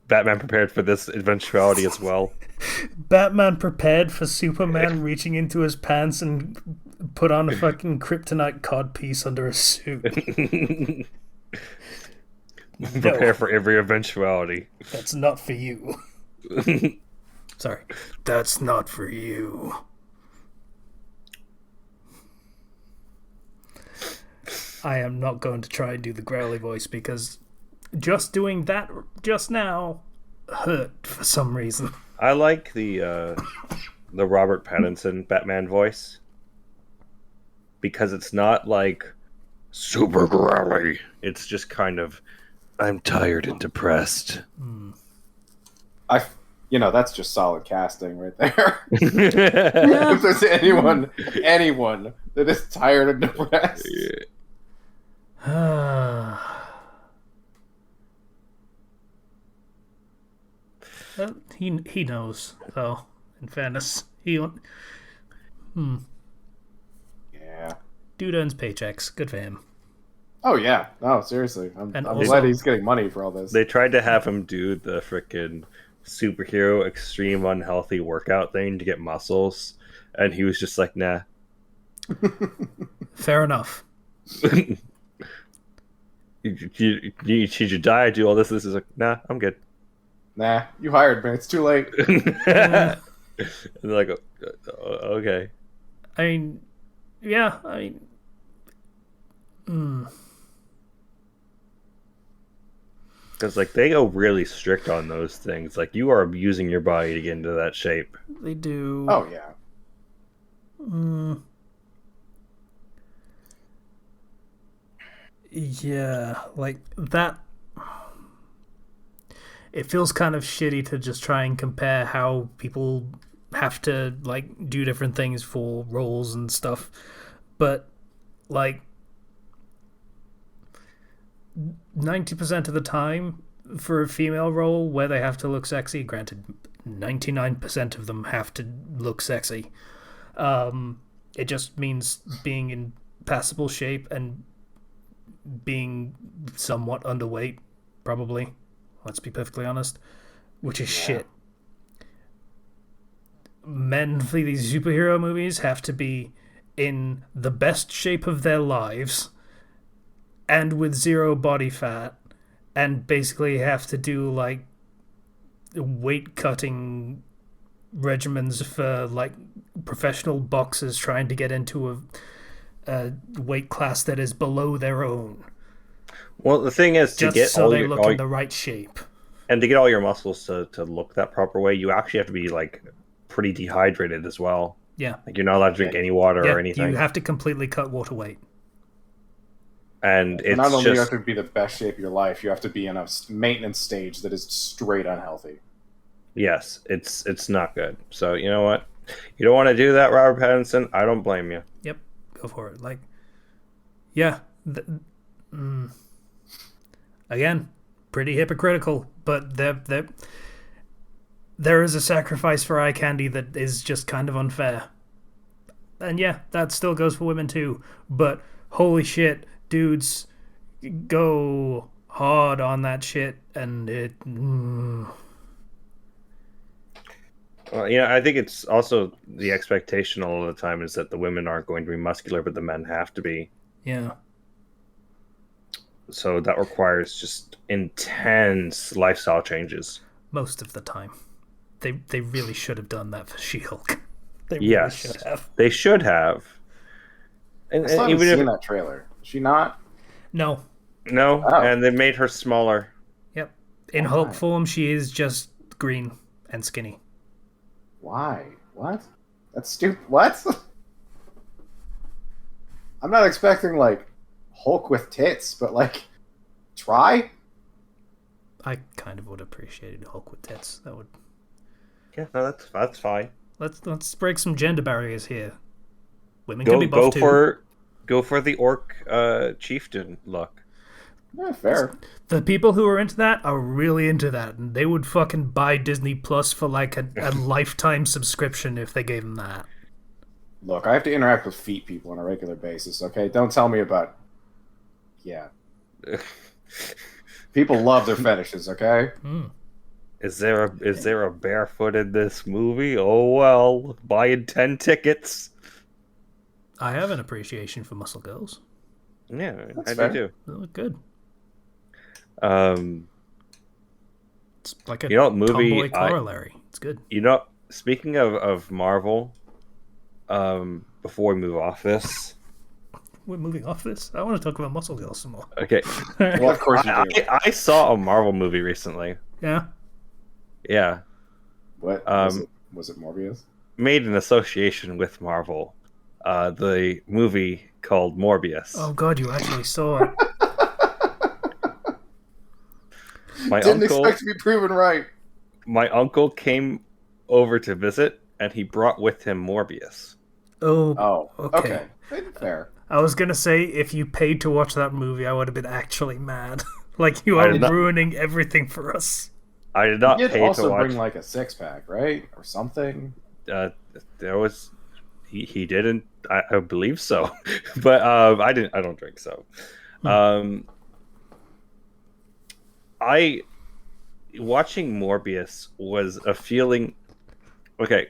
Batman prepared for this eventuality as well. Batman prepared for Superman reaching into his pants and put on a fucking kryptonite codpiece under a suit. Prepare No, for every eventuality. that's not for you. Sorry. That's not for you. I am not going to try and do the growly voice because just doing that just now hurt for some reason. I like the Robert Pattinson Batman voice because it's not like super growly. It's just kind of I'm tired and depressed. I, that's just solid casting right there. Yeah. If there's anyone that is tired and depressed, he knows though. In fairness, he yeah. dude earns paychecks. Good for him. Oh yeah, no, seriously, I'm also- glad he's getting money for all this. They tried to have him do the frickin' superhero extreme unhealthy workout thing to get muscles, and he was just like, nah. Fair enough. Should you die? Do all this? This is like, nah, I'm good. Nah, you hired me. It's too late. And they're like, okay. I mean, yeah. Because like they go really strict on those things. Like you are abusing your body to get into that shape. They do. Oh yeah. Yeah, like that. It feels kind of shitty to just try and compare how people have to like do different things for roles and stuff, but like 90% of the time for a female role where they have to look sexy, granted 99% of them have to look sexy, it just means being in passable shape and being somewhat underweight, probably. Let's be perfectly honest, which is shit. Men for these superhero movies have to be in the best shape of their lives and with zero body fat and basically have to do like weight cutting regimens for like professional boxers trying to get into a weight class that is below their own. Well, the thing is, to Just get so all they your look in the right shape. and to get all your muscles to look that proper way, you actually have to be like pretty dehydrated as well. Yeah. Like you're not allowed to drink any water or anything. You have to completely cut water weight. And it's not only do you just have to be the best shape of your life, you have to be in a maintenance stage that is straight unhealthy. yes, it's not good. So you know what? You don't want to do that, Robert Pattinson. I don't blame you. Yep, go for it. Like, yeah. Again, pretty hypocritical, but there is a sacrifice for eye candy that is just kind of unfair. And yeah, that still goes for women too. But holy shit, dudes go hard on that shit, and it. Well, I think it's also the expectation all of the time is that the women aren't going to be muscular, but the men have to be. Yeah. So that requires just intense lifestyle changes. Most of the time. They really should have done that for She-Hulk. They really Yes, should have. they should have. And I still haven't even seen if that trailer. Is she not? No. no, Oh. and they made her smaller. Yep. In Why? Hulk form, she is just green and skinny. Why? What? That's stupid. What? I'm not expecting like Hulk with tits, but like try. I kind of would appreciate Hulk with tits. That would. Yeah, no, that's fine. Let's break some gender barriers here. Women can be buff Go too. go for the orc chieftain look. Yeah, fair. The people who are into that are really into that, and they would fucking buy Disney Plus for like a lifetime subscription if they gave them that. Look, I have to interact with feet people on a regular basis. Okay, don't tell me about. Yeah, people love their fetishes. Okay. Is there a barefoot in this movie? Oh well, buying 10 tickets. I have an appreciation for muscle girls. Yeah, That's I fair. do They look good. too. It's like a You know what movie tomboy corollary. It's good. Speaking of Marvel, before we move off this, We're moving off this. I want to talk about muscle girls some more. okay, Well, of course you do. I saw a Marvel movie recently. Yeah. Yeah, What was um, it? Was it Morbius? made in association with Marvel. The movie called Morbius. Oh god, you actually saw it. My Didn't uncle, expect to be proven right. my uncle came over to visit, and he brought with him Morbius. Oh, Oh, okay. Fair. I was gonna say if you paid to watch that movie, I would have been actually mad. Like you I are did not- ruining everything for us. I did not You did pay to also watch. bring like a 6-pack, right, or something. There was he didn't. I believe so, but I didn't. I don't drink, so. I Watching Morbius was a feeling. Okay,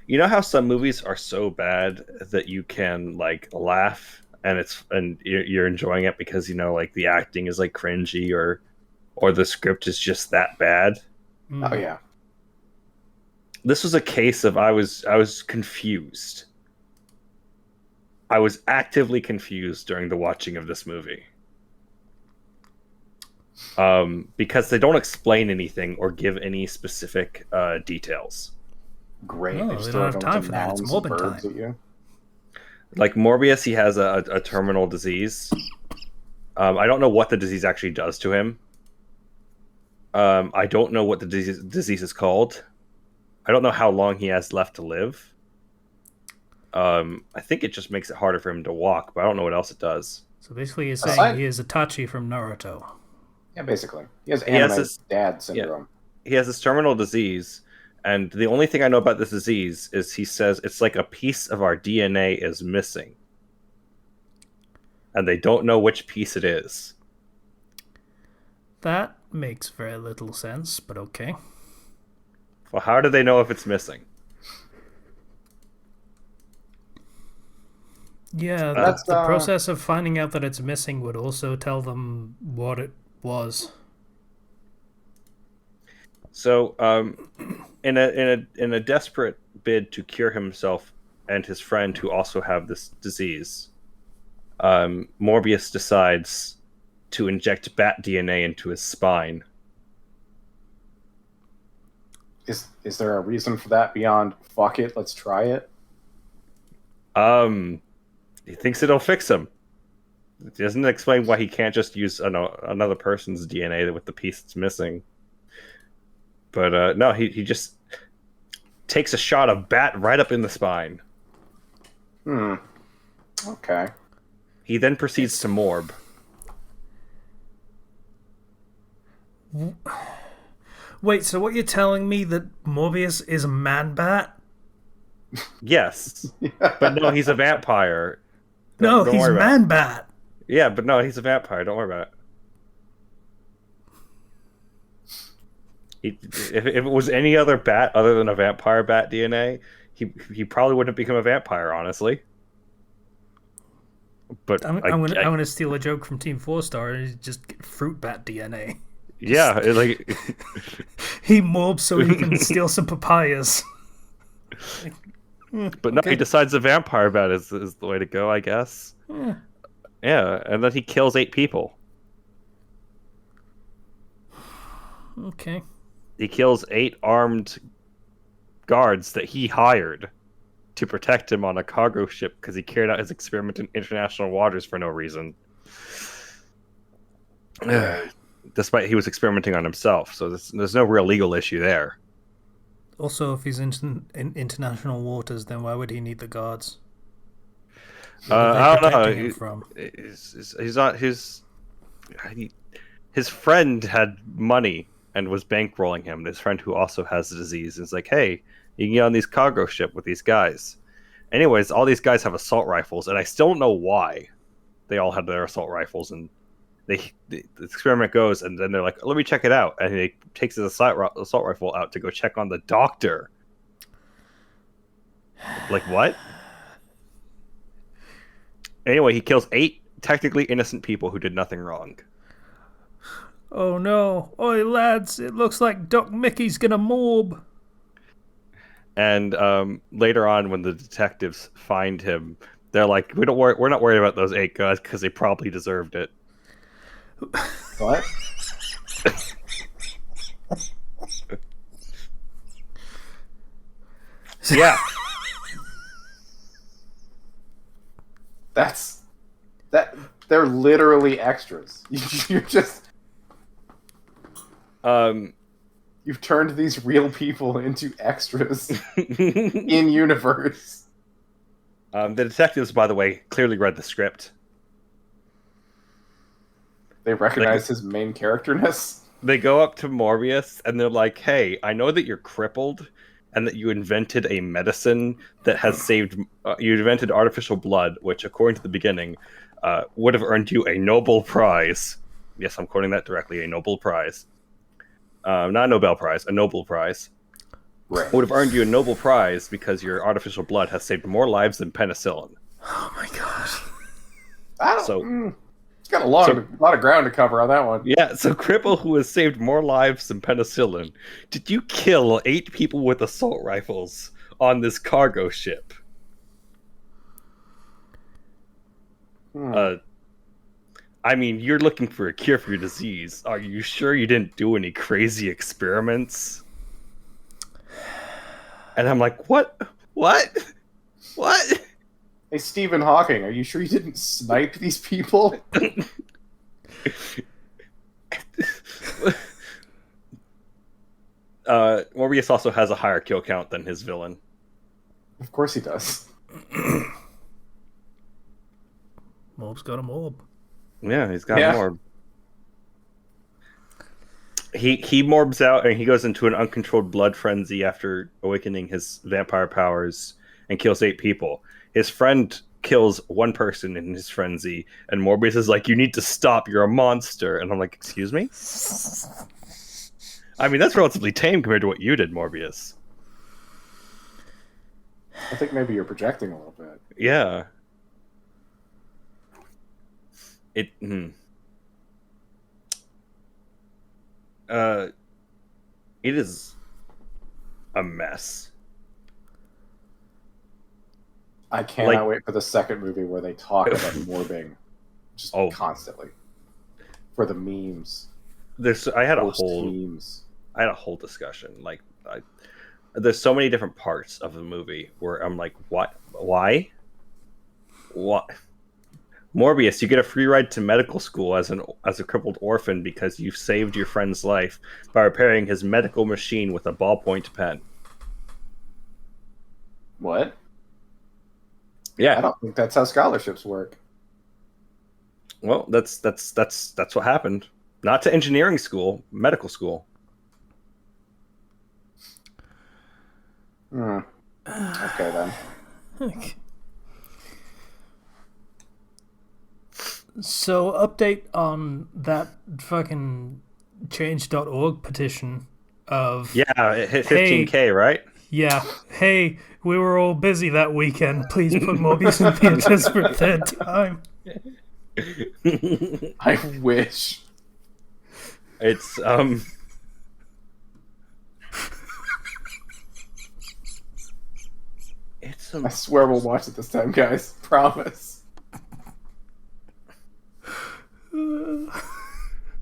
you know how some movies are so bad that you can like laugh and you're enjoying it because like the acting is like cringy or the script is just that bad. Oh yeah. This was a case of I was confused. I was actively confused during the watching of this movie. Because they don't explain anything or give any specific details. Great. No, They we just don't have throw a time bunch for of that. It's nouns and Morbin verbs time. at you. Like Morbius, he has a terminal disease. I don't know what the disease actually does to him. I don't know what the disease is called. I don't know how long he has left to live. I think it just makes it harder for him to walk, but I don't know what else it does. So basically, you're Aside- saying he is Itachi from Naruto. Yeah, basically. He has He has anime this- dad syndrome. He has this terminal disease, and the only thing I know about this disease is he says it's like a piece of our DNA is missing. And they don't know which piece it is. That makes very little sense, but okay. Well, how do they know if it's missing? Yeah, That's, the process of finding out that it's missing would also tell them what it was. So, in a desperate bid to cure himself and his friend who also have this disease, Morbius decides to inject bat DNA into his spine. Is there a reason for that beyond fuck it, let's try it? He thinks it'll fix him. It doesn't explain why he can't just use another person's DNA with the piece that's missing. But no, he just takes a shot of bat right up in the spine. Okay. He then proceeds to morb. Wait, so what you're telling me that Morbius is a man-bat? Yes, but no, he's a vampire. No, Don't he's worry about it. man-bat. Yeah, but no, he's a vampire. Don't worry about it. If it was any other bat other than a vampire bat DNA, he probably wouldn't become a vampire, honestly. But I'm gonna steal a joke from Team 4-Star and just get fruit bat DNA. yeah, He morbs so he can steal some papayas. but no, he decides the vampire bat is the way to go, I guess. Yeah, and then he kills 8 people. Okay. He kills 8 armed guards that he hired to protect him on a cargo ship because he carried out his experiment in international waters for no reason. Despite he was experimenting on himself, so there's no real legal issue there. Also, if he's in international waters, then why would he need the guards? What are they I don't know. protecting him from? He's not his friend had money and was bankrolling him. His friend who also has the disease is like, hey, you can get on these cargo ship with these guys. Anyways, all these guys have assault rifles, and I still don't know why they all had their assault rifles, and the experiment goes, and then they're like, "Let me check it out," and he takes his assault rifle out to go check on the doctor. Like what? Anyway, he kills 8 technically innocent people who did nothing wrong. Oh no. Oi, lads, it looks like Doc Mickey's gonna morb. And later on, when the detectives find him, they're like, we're not worried about those 8 guys because they probably deserved it. What? Yeah. That they're literally extras. You're just you've turned these real people into extras in universe. The detectives, by the way, clearly read the script. They recognize his main characterness. They go up to Morbius and they're like, "Hey, I know that you're crippled and that you invented a medicine that has saved. You invented artificial blood, which, according to the beginning, would have earned you a Nobel Prize." Yes, I'm quoting that directly. A Nobel Prize, not a Nobel Prize, a Nobel Prize. Right. Would have earned you a Nobel Prize because your artificial blood has saved more lives than penicillin. Oh my god. It's got a lot of ground to cover on that one. Yeah, so Cripple, who has saved more lives than penicillin, did you kill 8 people with assault rifles on this cargo ship? I mean, you're looking for a cure for your disease. Are you sure you didn't do any crazy experiments? And I'm like, what? What? What? Hey, Stephen Hawking, are you sure you didn't snipe these people? Morbius also has a higher kill count than his villain. Of course he does. Morb's got a morb. Yeah, he's got Morb. He morbs out and he goes into an uncontrolled blood frenzy after awakening his vampire powers and kills 8 people. His friend kills 1 person in his frenzy, and Morbius is like, "You need to stop, you're a monster." And I'm like, "Excuse me?" I mean, that's relatively tame compared to what you did, Morbius. I think maybe you're projecting a little bit. Yeah. It is a mess. I cannot wait for the second movie where they talk about morbing just constantly. For the memes. I had a whole discussion. Like, there's so many different parts of the movie where I'm like, what? Why? What? Morbius, you get a free ride to medical school as a crippled orphan because you've saved your friend's life by repairing his medical machine with a ballpoint pen. What? Yeah, I don't think that's how scholarships work. Well, that's what happened. Not to engineering school, medical school. Okay then. So, update on that fucking change.org petition of... Yeah, it hit 15K, right? Yeah. Hey, we were all busy that weekend. Please put Morbius in theaters for a 3rd time. I wish. It's, I swear we'll watch it this time, guys. Promise.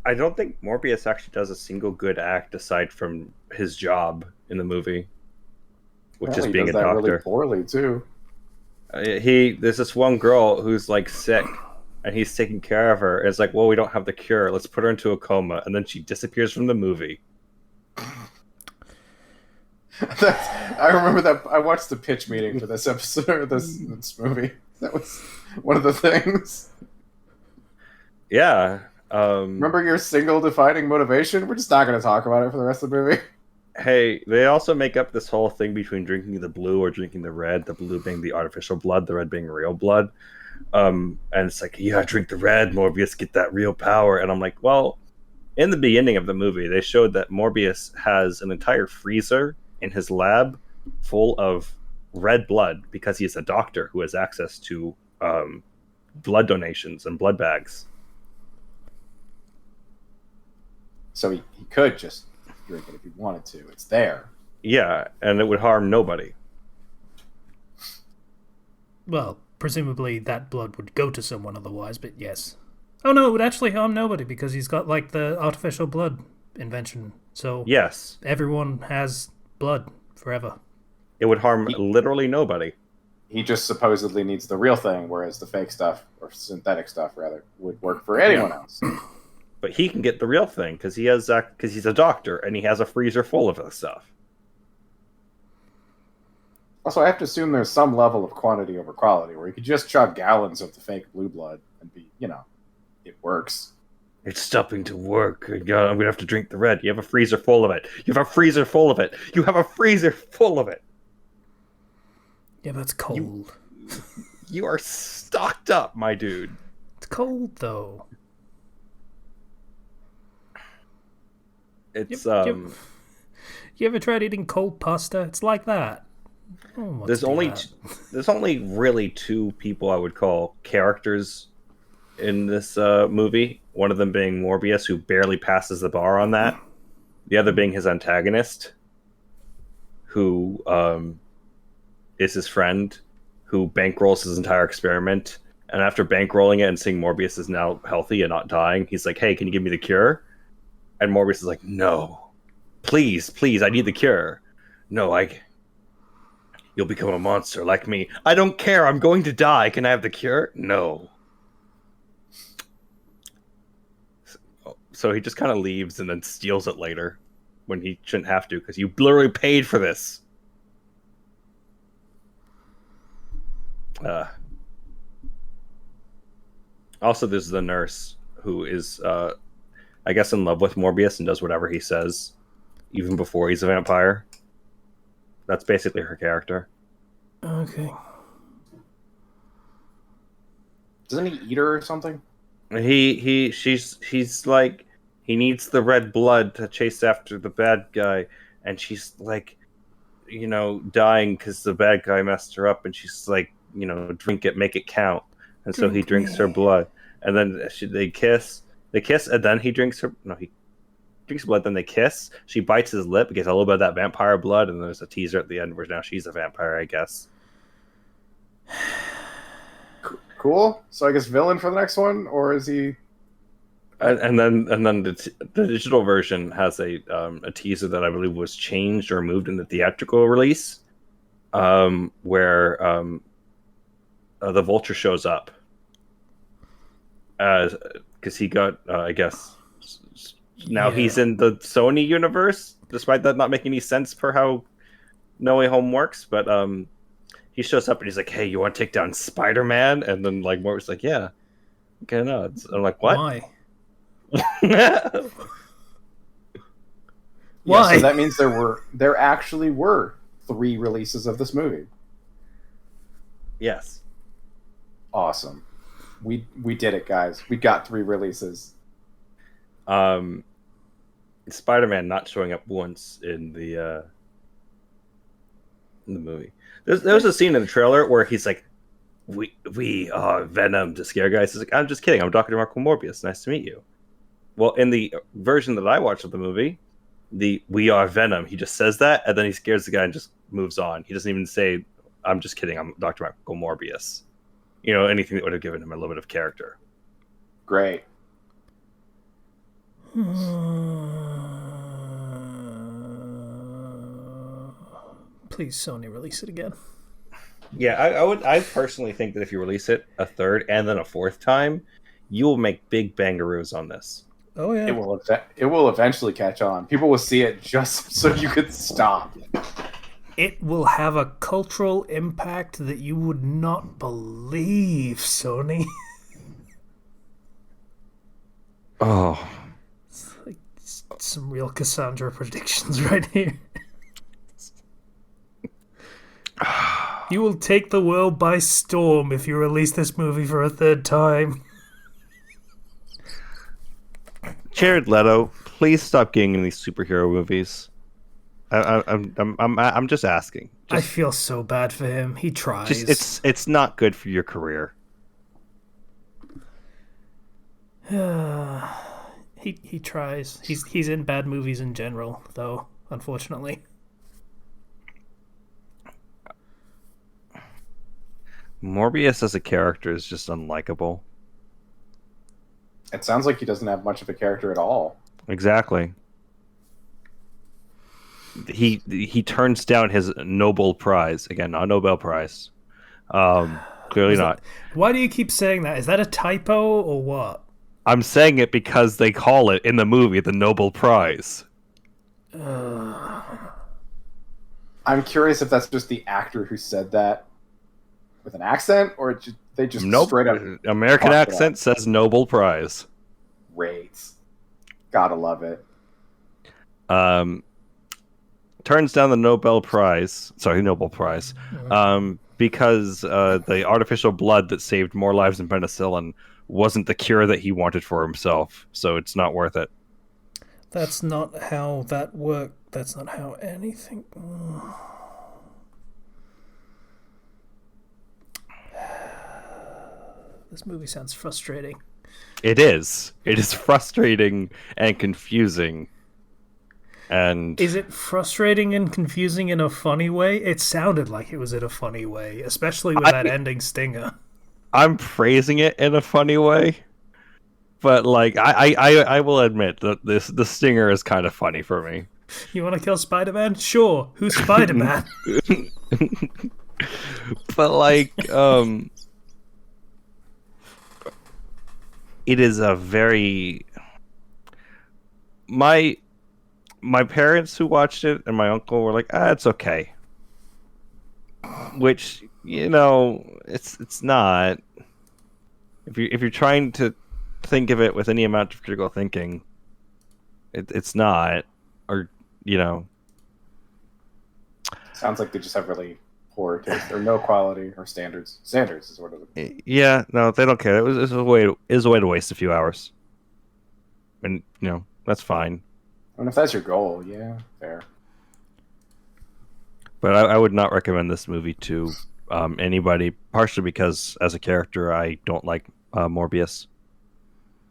I don't think Morbius actually does a single good act aside from his job in the movie, which is being a doctor. Really poorly too. There's this one girl who's like sick, and he's taking care of her. It's like, well, we don't have the cure. Let's put her into a coma, and then she disappears from the movie. I remember that. I watched the pitch meeting for this episode, this movie. That was one of the things. Yeah. Remember your single defining motivation? We're just not going to talk about it for the rest of the movie. Hey, they also make up this whole thing between drinking the blue or drinking the red, the blue being the artificial blood, the red being real blood. And it's like, you gotta drink the red, Morbius, get that real power. And I'm like, well, in the beginning of the movie, they showed that Morbius has an entire freezer in his lab full of red blood because he's a doctor who has access to blood donations and blood bags. So he could just drink it if he wanted to. It's there. Yeah, and it would harm nobody. Well, presumably that blood would go to someone otherwise, but yes. Oh no, it would actually harm nobody because he's got like the artificial blood invention. So yes, everyone has blood forever. It would harm literally nobody. He just supposedly needs the real thing, whereas the fake stuff, or synthetic stuff rather, would work for anyone else. But he can get the real thing because he's a doctor and he has a freezer full of this stuff. Also, I have to assume there's some level of quantity over quality where you could just chug gallons of the fake blue blood and be, it works. It's stopping to work. God, I'm going to have to drink the red. You have a freezer full of it. You have a freezer full of it. You have a freezer full of it. Yeah, but it's cold. You are stocked up, my dude. It's cold, though. It's, You ever tried eating cold pasta? It's like that. There's only really two people I would call characters in this movie. One of them being Morbius, who barely passes the bar on that. The other being his antagonist, who is his friend, who bankrolls his entire experiment. And after bankrolling it and seeing Morbius is now healthy and not dying, he's like, hey, can you give me the cure? And Morbius is like, no. Please, I need the cure. No, you'll become a monster like me. I don't care, I'm going to die. Can I have the cure? No. So he just kind of leaves and then steals it later when he shouldn't have to because you literally paid for this. Also, there's the nurse who is, I guess, in love with Morbius and does whatever he says, even before he's a vampire. That's basically her character. Okay. Doesn't he eat her or something? He's like, he needs the red blood to chase after the bad guy, and she's like, dying because the bad guy messed her up, and she's like, drink it, make it count. And so he drinks her blood, and then they kiss, and then he drinks her. No, he drinks blood, then they kiss. She bites his lip, gets a little bit of that vampire blood, and there's a teaser at the end where now she's a vampire, I guess. Cool. So I guess villain for the next one, or is he? And then the digital version has a teaser that I believe was changed or moved in the theatrical release, where the Vulture shows up, because he got I guess now he's in the Sony universe, despite that not making any sense for how No Way Home works, but he shows up and he's like, hey, you want to take down Spider-Man? And then like Morbius like, yeah, okay, no. I'm like, what? Why? Yeah, so that means there actually were 3 releases of this movie. Yes. Awesome. We did it, guys. We got 3 releases. Spider-Man not showing up once in the movie. There's a scene in the trailer where he's like, we are Venom to scare guys. He's like, I'm just kidding. I'm Dr. Marco Morbius. Nice to meet you. Well, in the version that I watched of the movie, we are Venom, he just says that, and then he scares the guy and just moves on. He doesn't even say, I'm just kidding, I'm Dr. Marco Morbius. Anything that would have given him a little bit of character. Great. Please, Sony, release it again. Yeah, I personally think that if you release it a third and then a fourth time, you will make big bangaroos on this. Oh yeah, it will eventually catch on. People will see it just so you could stop. It will have a cultural impact that you would not believe, Sony. Oh, It's like some real Cassandra predictions right here. You will take the world by storm if you release this movie for a third time. Jared Leto, please stop getting in these superhero movies. I'm just asking. I feel so bad for him. He tries. It's not good for your career. He tries. He's in bad movies in general, though, unfortunately. Morbius as a character is just unlikable. It sounds like he doesn't have much of a character at all. Exactly. He turns down his Nobel Prize. Again, not Nobel Prize. Clearly not. Why do you keep saying that? Is that a typo or what? I'm saying it because they call it in the movie the Nobel Prize. I'm curious if that's just the actor who said that with an accent, or they just straight up American accent says Nobel Prize. Great. Gotta love it. Turns down the Nobel Prize. Sorry, Nobel Prize. Because the artificial blood that saved more lives than penicillin wasn't the cure that he wanted for himself, so it's not worth it. That's not how that worked. That's not how anything... This movie sounds frustrating. It is. It is frustrating and confusing. And is it frustrating and confusing in a funny way? It sounded like it was in a funny way, especially with that ending stinger. I'm praising it in a funny way, but like I will admit that the stinger is kind of funny for me. You want to kill Spider-Man? Sure. Who's Spider-Man? But like it is a very my parents who watched it and my uncle were like, it's okay. Which, it's not. If you're trying to think of it with any amount of critical thinking, it's not. Or, Sounds like they just have really poor taste or no quality or standards. Standards is what it is. Yeah, no, they don't care. It was a way to waste a few hours. And, that's fine. And if that's your goal, yeah, fair. But I would not recommend this movie to anybody, partially because, as a character, I don't like Morbius.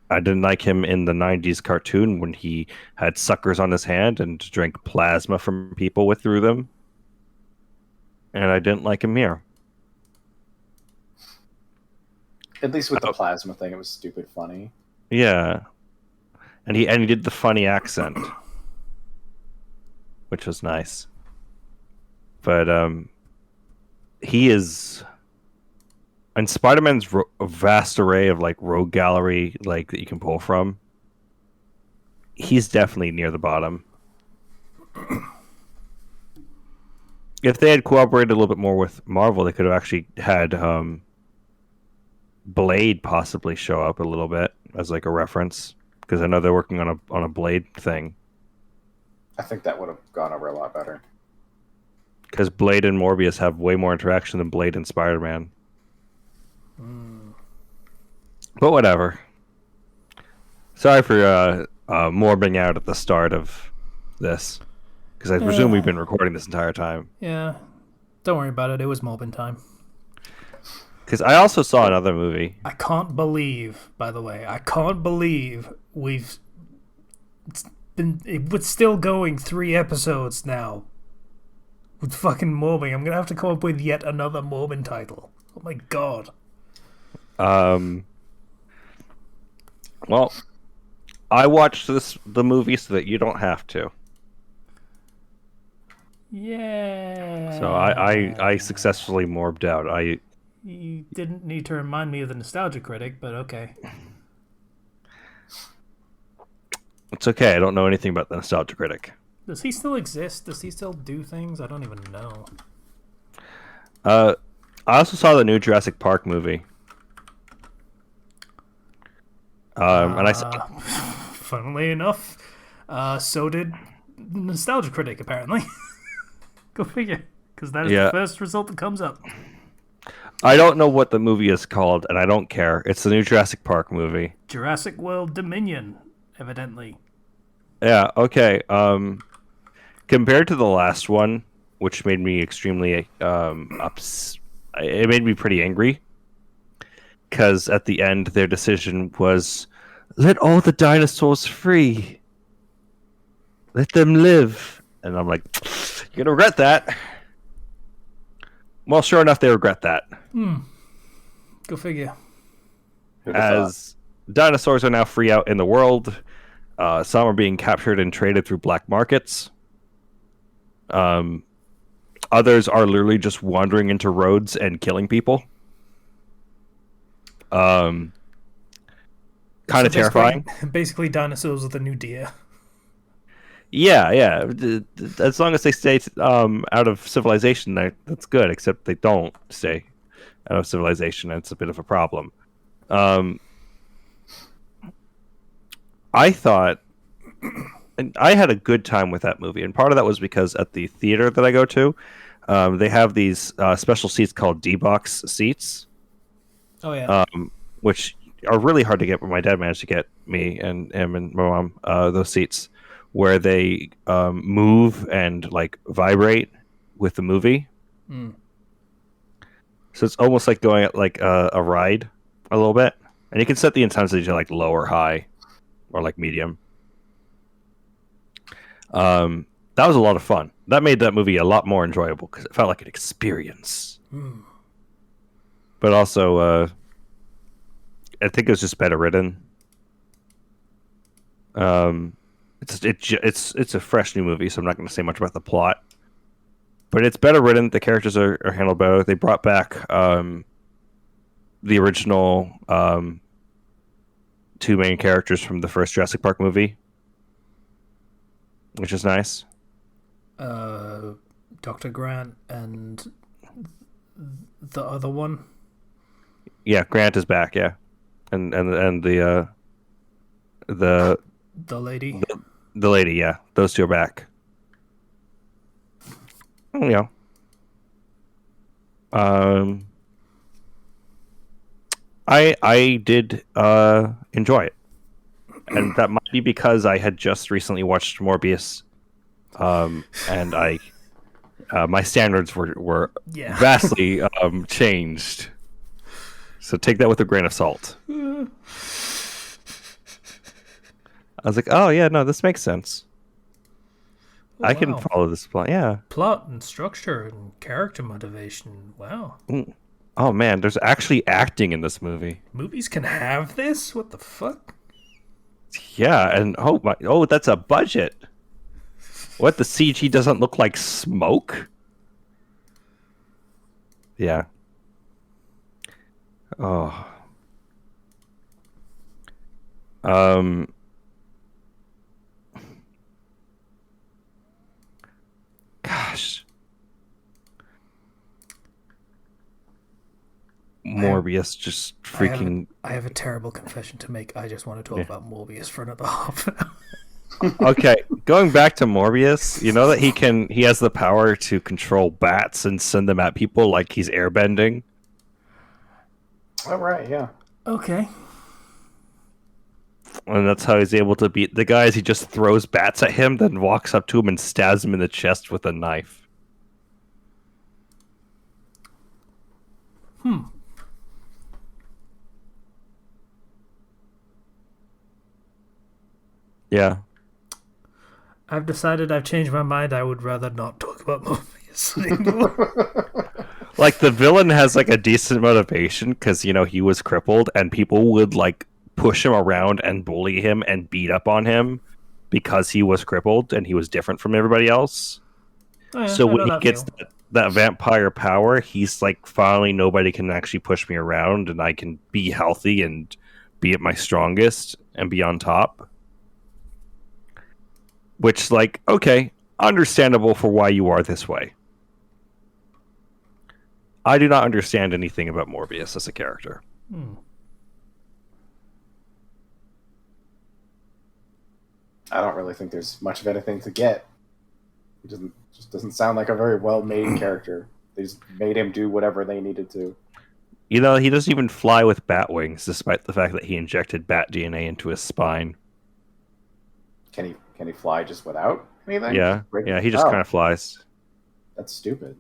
I didn't like him in the 90s cartoon when he had suckers on his hand and drank plasma from people through them. And I didn't like him here. At least with the plasma thing, it was stupid funny. Yeah. And he did the funny accent, which was nice. But he is, and Spider-Man's vast array of like rogue gallery like that you can pull from. He's definitely near the bottom. If they had cooperated a little bit more with Marvel, they could have actually had Blade possibly show up a little bit as like a reference. Because I know they're working on a Blade thing. I think that would have gone over a lot better. Because Blade and Morbius have way more interaction than Blade and Spider-Man. But whatever. Sorry for morbing out at the start of this. Because I presume we've been recording this entire time. Yeah. Don't worry about it. It was morbing time. Because I also saw another movie. I can't believe, by the way, we're still going 3 episodes now with fucking morbing. I'm gonna have to come up with yet another morbing title. Oh my god. Well, I watched the movie so that you don't have to. Yeah. So I successfully morbed out. You didn't need to remind me of the Nostalgia Critic, but okay. It's okay. I don't know anything about the Nostalgia Critic. Does he still exist? Does he still do things? I don't even know. I also saw the new Jurassic Park movie. And I saw... Funnily enough, so did the Nostalgia Critic, apparently. Go figure. because that is the first result that comes up. I don't know what the movie is called, and I don't care. It's the new Jurassic Park movie. Jurassic World Dominion, evidently. Yeah, okay. Compared to the last one, which made me extremely it made me pretty angry. Because at the end, their decision was, let all the dinosaurs free. Let them live. And I'm like, you're going to regret that. Well, sure enough, they regret that. Go figure. As dinosaurs are now free out in the world, some are being captured and traded through black markets. Others are literally just wandering into roads and killing people. Kind of terrifying. Basically, dinosaurs are the new deer. Yeah. As long as they stay out of civilization, that's good. Except they don't stay out of civilization, and it's a bit of a problem. I thought, and I had a good time with that movie, and part of that was because at the theater that I go to, they have these special seats called D-box seats. Oh yeah. Which are really hard to get, but my dad managed to get me and him and my mom those seats where they move and like vibrate with the movie. So it's almost like going at like a ride a little bit, and you can set the intensity to like low or high or like medium. That was a lot of fun. That made that movie a lot more enjoyable because it felt like an experience. But also, I think it was just better written. It's a fresh new movie, so I'm not going to say much about the plot. But it's better written. The characters are handled better. They brought back the original two main characters from the first Jurassic Park movie, which is nice. Dr. Grant and the other one. Yeah, Grant is back. Yeah, and the lady. The lady. Yeah, those two are back. Yeah. I did enjoy it, and that might be because I had just recently watched Morbius, and I my standards were vastly changed. So take that with a grain of salt. I was like, oh yeah, no, this makes sense. Oh, I can follow this plot. Yeah, plot and structure and character motivation. Wow. Oh man, there's actually acting in this movie. Movies can have this? What the fuck? Yeah, and that's a budget. What, the CG doesn't look like smoke? Yeah. Oh. Gosh. Morbius just freaking... I have a terrible confession to make. I just want to talk about Morbius for another half an hour. Okay, going back to Morbius, you know that he has the power to control bats and send them at people like he's airbending? Oh, right, yeah. Okay. And that's how he's able to beat the guys. He just throws bats at him, then walks up to him and stabs him in the chest with a knife. Yeah. I've decided I've changed my mind. I would rather not talk about Morbius anymore. Like, the villain has like a decent motivation because, you know, he was crippled and people would like push him around and bully him and beat up on him because he was crippled and he was different from everybody else. Oh, yeah, so when he gets that vampire power, he's like, finally nobody can actually push me around and I can be healthy and be at my strongest and be on top. Which, like, okay, understandable for why you are this way. I do not understand anything about Morbius as a character. I don't really think there's much of anything to get. He doesn't sound like a very well made character. They just made him do whatever they needed to. He doesn't even fly with bat wings, despite the fact that he injected bat DNA into his spine. Can he fly just without anything? Yeah, he just kind of flies. That's stupid.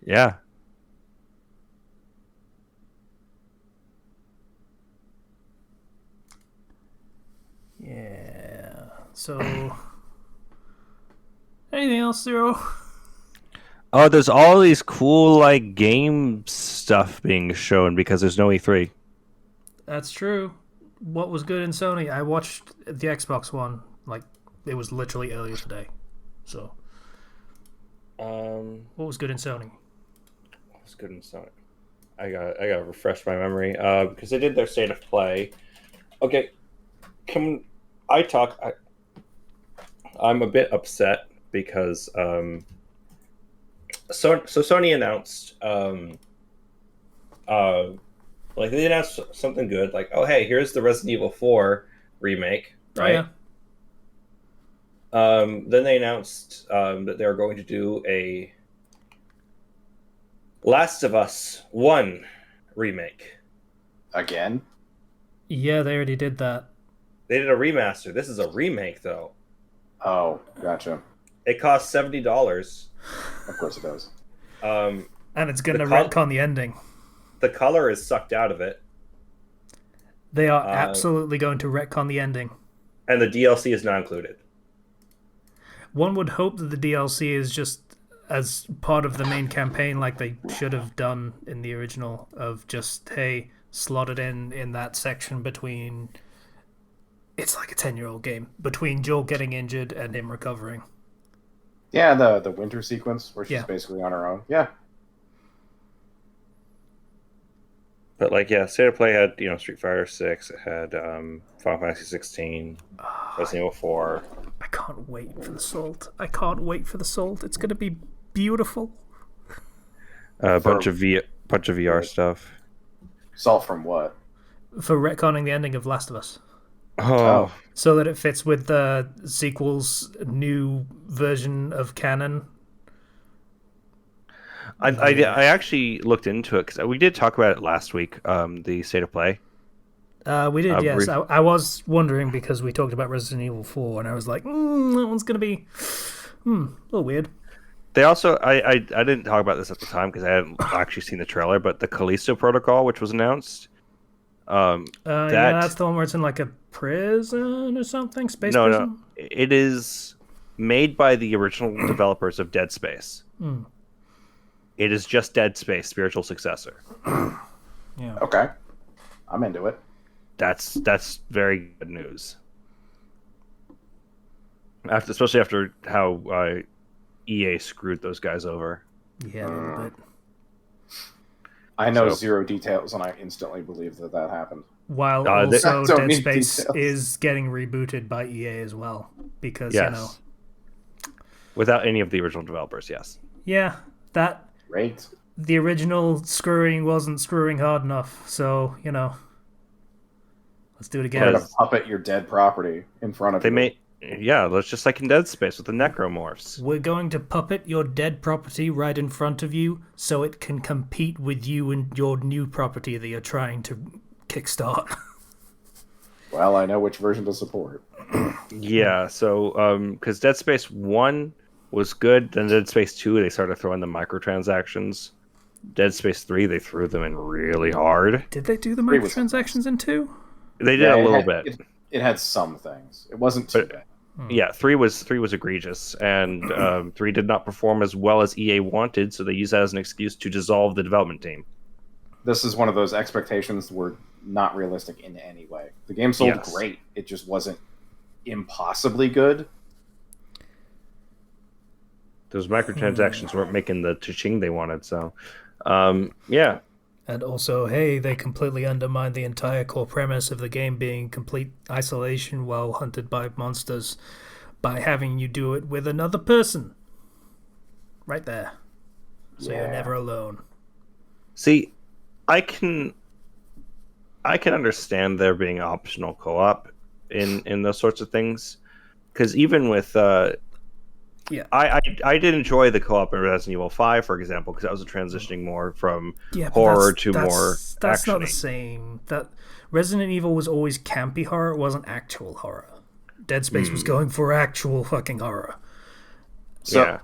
Yeah. Yeah. So, anything else, Zero? Oh, there's all these cool like game stuff being shown because there's no E3. That's true. What was good in Sony? I watched the Xbox one. Like, it was literally earlier today. So, what was good in Sony? What was good in Sony? I gotta refresh my memory because they did their state of play. Okay, can I talk? I'm a bit upset because so Sony announced like they announced something good, like, oh hey, here's the Resident Evil 4 remake, right? Oh, yeah. Then they announced that they were going to do a Last of Us 1 remake. Again? Yeah, they already did that. They did a remaster. This is a remake, though. Oh, gotcha. It costs $70. Of course it does. And it's going to retcon the ending. The color is sucked out of it. They are absolutely going to retcon the ending. And the DLC is not included. One would hope that the DLC is just as part of the main campaign, like they should have done in the original, of just, hey, slot it in that section between... It's like a 10-year-old game. Between Joel getting injured and him recovering. Yeah, the winter sequence where she's basically on her own. Yeah. But like, yeah, State of Play had, Street Fighter 6, it had Final Fantasy 16, Resident Evil 4. I can't wait for the Salt. It's gonna be beautiful. A bunch of VR stuff. Salt from what? For retconning the ending of Last of Us. Oh. So that it fits with the sequel's new version of canon. I actually looked into it because we did talk about it last week. The State of Play. We did, yes. I was wondering because we talked about Resident Evil 4, and I was like, that one's gonna be a little weird. They also, I didn't talk about this at the time because I hadn't actually seen the trailer, but the Callisto Protocol, which was announced. Yeah, that's the one where it's in like a prison or something, space prison. No, it is made by the original developers of Dead Space. It is just Dead Space, spiritual successor. Yeah. Okay, I'm into it. That's very good news. Especially after how EA screwed those guys over. Yeah, a little bit. I know zero details, and I instantly believe that happened. While also Dead Space is getting rebooted by EA as well, because without any of the original developers, yes. Yeah, that. Great. The original screwing wasn't screwing hard enough, so let's do it again. We're gonna puppet your dead property in front of you. Let's just like in Dead Space with the necromorphs. We're going to puppet your dead property right in front of you so it can compete with you and your new property that you're trying to kickstart. Well, I know which version to support. Yeah, so because Dead Space 1 was good, then Dead Space 2 they started throwing the microtransactions. Dead Space 3 they threw them in really hard. Did they do the microtransactions in 2? They did a little bit. It had some things. It wasn't too bad. Yeah, 3 was egregious, and 3 did not perform as well as EA wanted, so they used that as an excuse to dissolve the development team. This is one of those expectations were not realistic in any way. The game sold great. It just wasn't impossibly good. Those microtransactions weren't making the cha-ching they wanted, so yeah. And also, hey, they completely undermined the entire core premise of the game being complete isolation while hunted by monsters by having you do it with another person. Right there. So you're never alone. See, I can understand there being optional co-op in those sorts of things. Because even with Yeah. I did enjoy the co-op in Resident Evil 5, for example, because that was transitioning more from Yeah, but horror to more that's not the action-y. same. That Resident Evil was always campy horror, it wasn't actual horror. Dead Space was going for actual fucking horror. So, Yeah.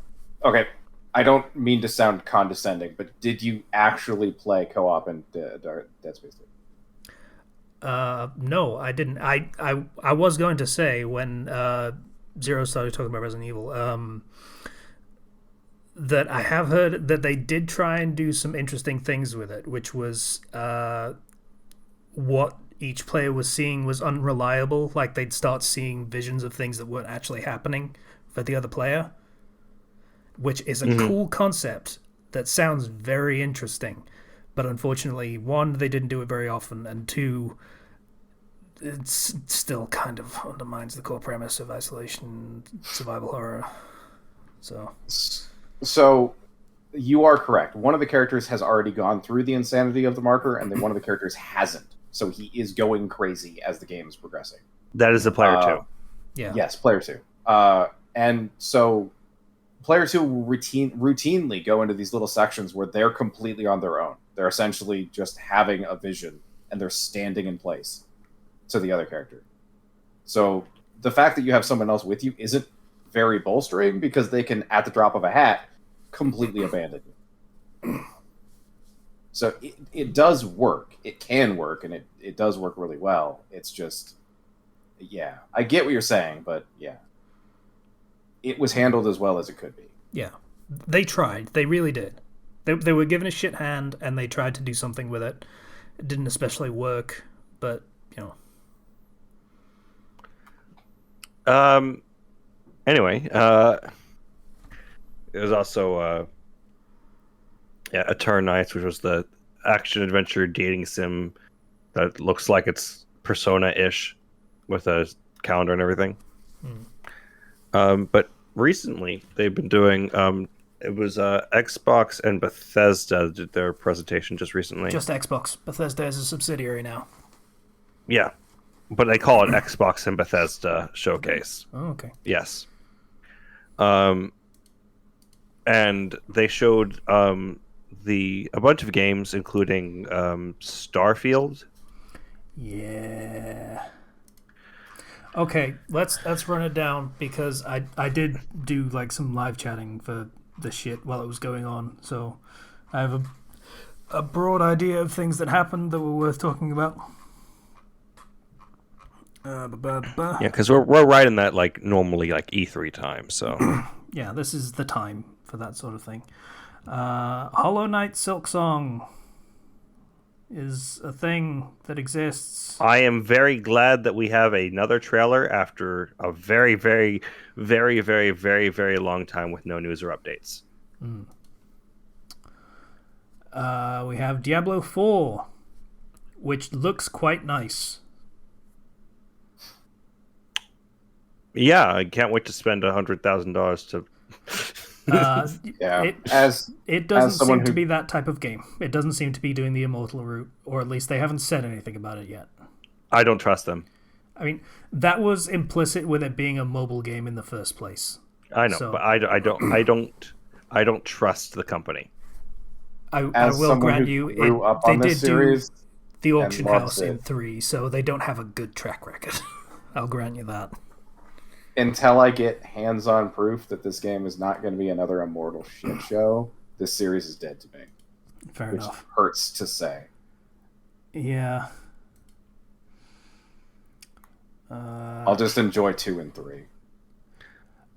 okay, I don't mean to sound condescending, but did you actually play co-op in Dead Space 2? No, I didn't. I was going to say when Zero started talking about Resident Evil, that I have heard that they did try and do some interesting things with it, which was what each player was seeing was unreliable. Like they'd start seeing visions of things that weren't actually happening for the other player, which is a cool concept that sounds very interesting. But unfortunately, one, they didn't do it very often, and two, it still kind of undermines the core premise of isolation survival horror. So you are correct. One of the characters has already gone through the insanity of the marker, and then one of the characters hasn't. So he is going crazy as the game is progressing. That is the player 2. Yeah. Yes, player 2. And so player 2 will routinely go into these little sections where they're completely on their own. They're essentially just having a vision, and they're standing in place to the other character. So the fact that you have someone else with you isn't very bolstering, because they can, at the drop of a hat, completely abandon you. So it does work. It can work, and it does work really well. It's just, yeah, I get what you're saying, but yeah, it was handled as well as it could be. Yeah. They tried. They really did. They were given a shit hand, and they tried to do something with it. It didn't especially work, but, you know. Anyway, there's also Eternal Nights, which was the action adventure dating sim that looks like it's Persona-ish with a calendar and everything. But recently they've been doing it was Xbox and Bethesda did their presentation just recently. Just Xbox. Bethesda is a subsidiary now. Yeah, but they call it Xbox and Bethesda Showcase. Oh, okay. Yes. And they showed a bunch of games, including Starfield. Yeah. Okay, let's run it down, because I did do like some live chatting for the shit while it was going on, so I have a broad idea of things that happened that were worth talking about. Yeah, because we're right in that like normally like E3 time, so yeah, this is the time for that sort of thing. Hollow Knight Silksong is a thing that exists. I am very glad that we have another trailer after a very, very, very, very, very, very long time with no news or updates. We have Diablo 4, which looks quite nice. Yeah, I can't wait to spend $100,000 to. Yeah, it doesn't seem to be that type of game. It doesn't seem to be doing the Immortal route, or at least they haven't said anything about it yet. I don't trust them. I mean, that was implicit with it being a mobile game in the first place. I know, So- but I don't trust the company. I As will someone grant who you, grew up they on this did series do the auction and loves house in it. 3, so they don't have a good track record. I'll grant you that. until I get hands-on proof that this game is not going to be another Immortal shit show, this series is dead to me. Fair Which enough. hurts to say. Yeah. I'll just enjoy 2 and 3.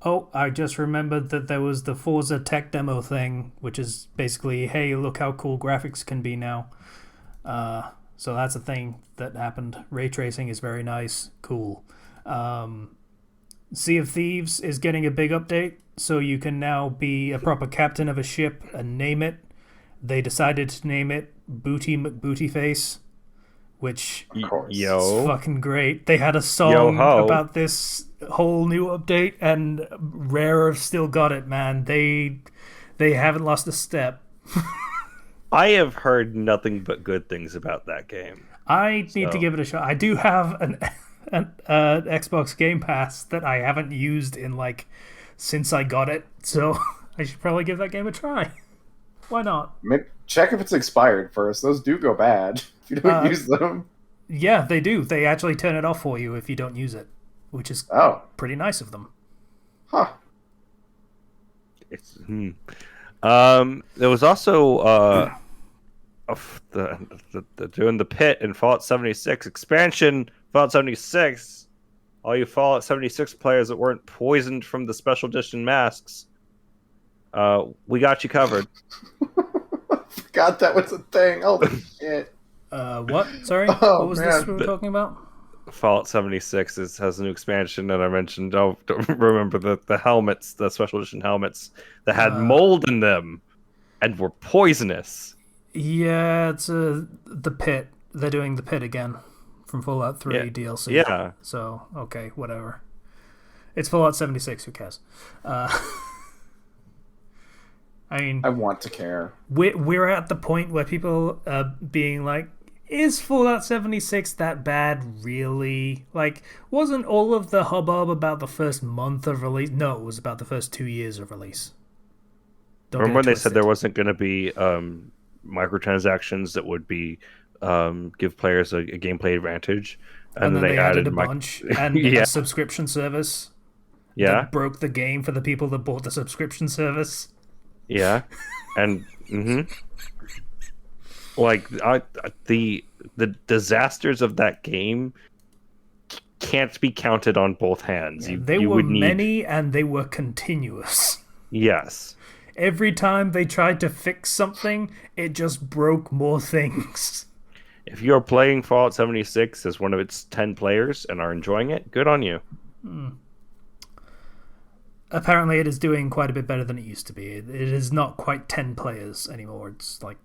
Oh, I just remembered that there was the Forza tech demo thing, which is basically, hey, look how cool graphics can be now. So that's a thing that happened. Ray tracing is very nice. Cool. Sea of Thieves is getting a big update, so you can now be a proper captain of a ship and name it. They decided to name it Booty McBootyface, which Of course. is fucking great. They had a song Yo-ho. about this whole new update, and Rare have still got it, man. They haven't lost a step. I have heard nothing but good things about that game. I need to So- give it a shot. I do have an Xbox Game Pass that I haven't used in like since I got it, so I should probably give that game a try. Why not? Check if it's expired first. Those do go bad if you don't use them. Yeah, they do. They actually turn it off for you if you don't use it, which is pretty nice of them. Huh. There was also doing the pit in Fallout 76 expansion. Fallout 76. All you Fallout 76 players that weren't poisoned from the special edition masks, we got you covered. I forgot that was a thing. Holy shit. What? Sorry? What was this we were talking about? Fallout 76 has a new expansion, and I mentioned, don't remember the helmets, the special edition helmets that had mold in them and were poisonous. Yeah, it's the pit. They're doing the pit again from Fallout 3 DLC. Yeah. So, okay, whatever. It's Fallout 76, who cares? I mean, I want to care. We're at the point where people are being like, is Fallout 76 that bad, really? Like, wasn't all of the hubbub about the first month of release? No, it was about the first 2 years of release. Remember when they said there wasn't going to be microtransactions that would be give players a gameplay advantage? And then they added a bunch. And a subscription service that broke the game for the people that bought the subscription service. Yeah, and like the disasters of that game can't be counted on both hands. They were many, and they were continuous. Yes. Every time they tried to fix something, it just broke more things. If you're playing Fallout 76 as one of its 10 players and are enjoying it, good on you. Apparently it is doing quite a bit better than it used to be. It is not quite 10 players anymore. It's like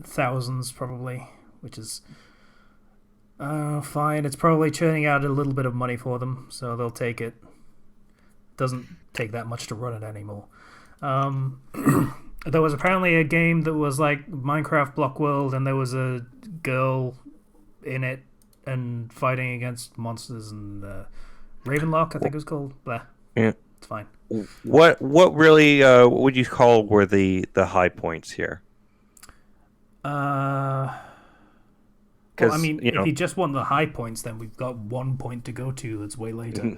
thousands probably, which is fine. It's probably churning out a little bit of money for them, so they'll take it. Doesn't take that much to run it anymore. There was apparently a game that was like Minecraft Block World, and there was a girl in it and fighting against monsters, and Ravenlock, I think it was called. Blah. Yeah. It's fine. What really what would you call were the high points here? Well, I mean, if you just want the high points, then we've got 1 point to go to. That's way later.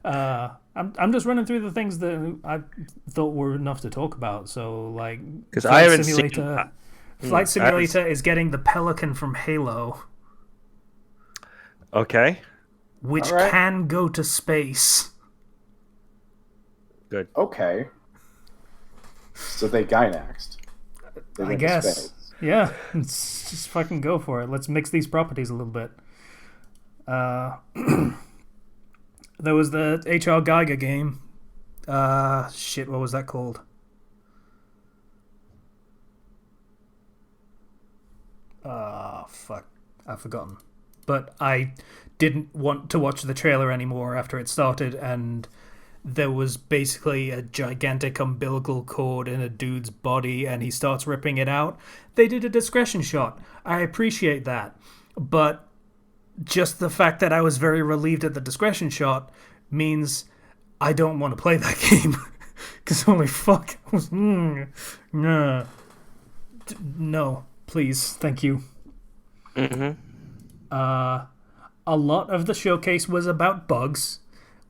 I'm just running through the things that I thought were enough to talk about. So, like, because I haven't seen Flight Simulator is getting the Pelican from Halo. Okay. Which can go to space. Good. Okay. So they Gynaxed. I guess. Yeah. Let's just fucking go for it. Let's mix these properties a little bit. There was the H.R. Geiger game. Shit, what was that called? Fuck. I've forgotten. But I didn't want to watch the trailer anymore after it started, and there was basically a gigantic umbilical cord in a dude's body, and he starts ripping it out. They did a discretion shot. I appreciate that. But just the fact that I was very relieved at the discretion shot means I don't want to play that game. Because holy fuck. No, please. Thank you. A lot of the showcase was about bugs,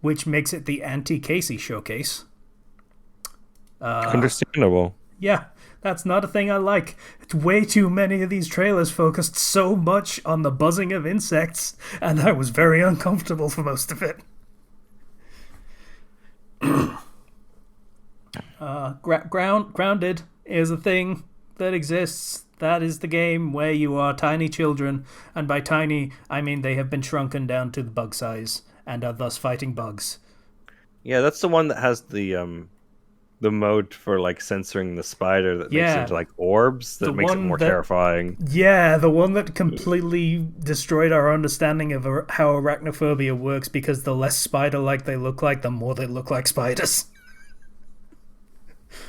which makes it the anti-Casey showcase. Understandable. Yeah, that's not a thing I like. It's way too many of these trailers focused so much on the buzzing of insects, and I was very uncomfortable for most of it. Grounded is a thing that exists. That is the game where you are tiny children, and by tiny, I mean they have been shrunken down to the bug size and are thus fighting bugs. Yeah, that's the one that has the mode for like censoring the spider that makes it into like orbs that makes it more terrifying. Yeah, the one that completely destroyed our understanding of how arachnophobia works, because the less spider-like they look like, the more they look like spiders.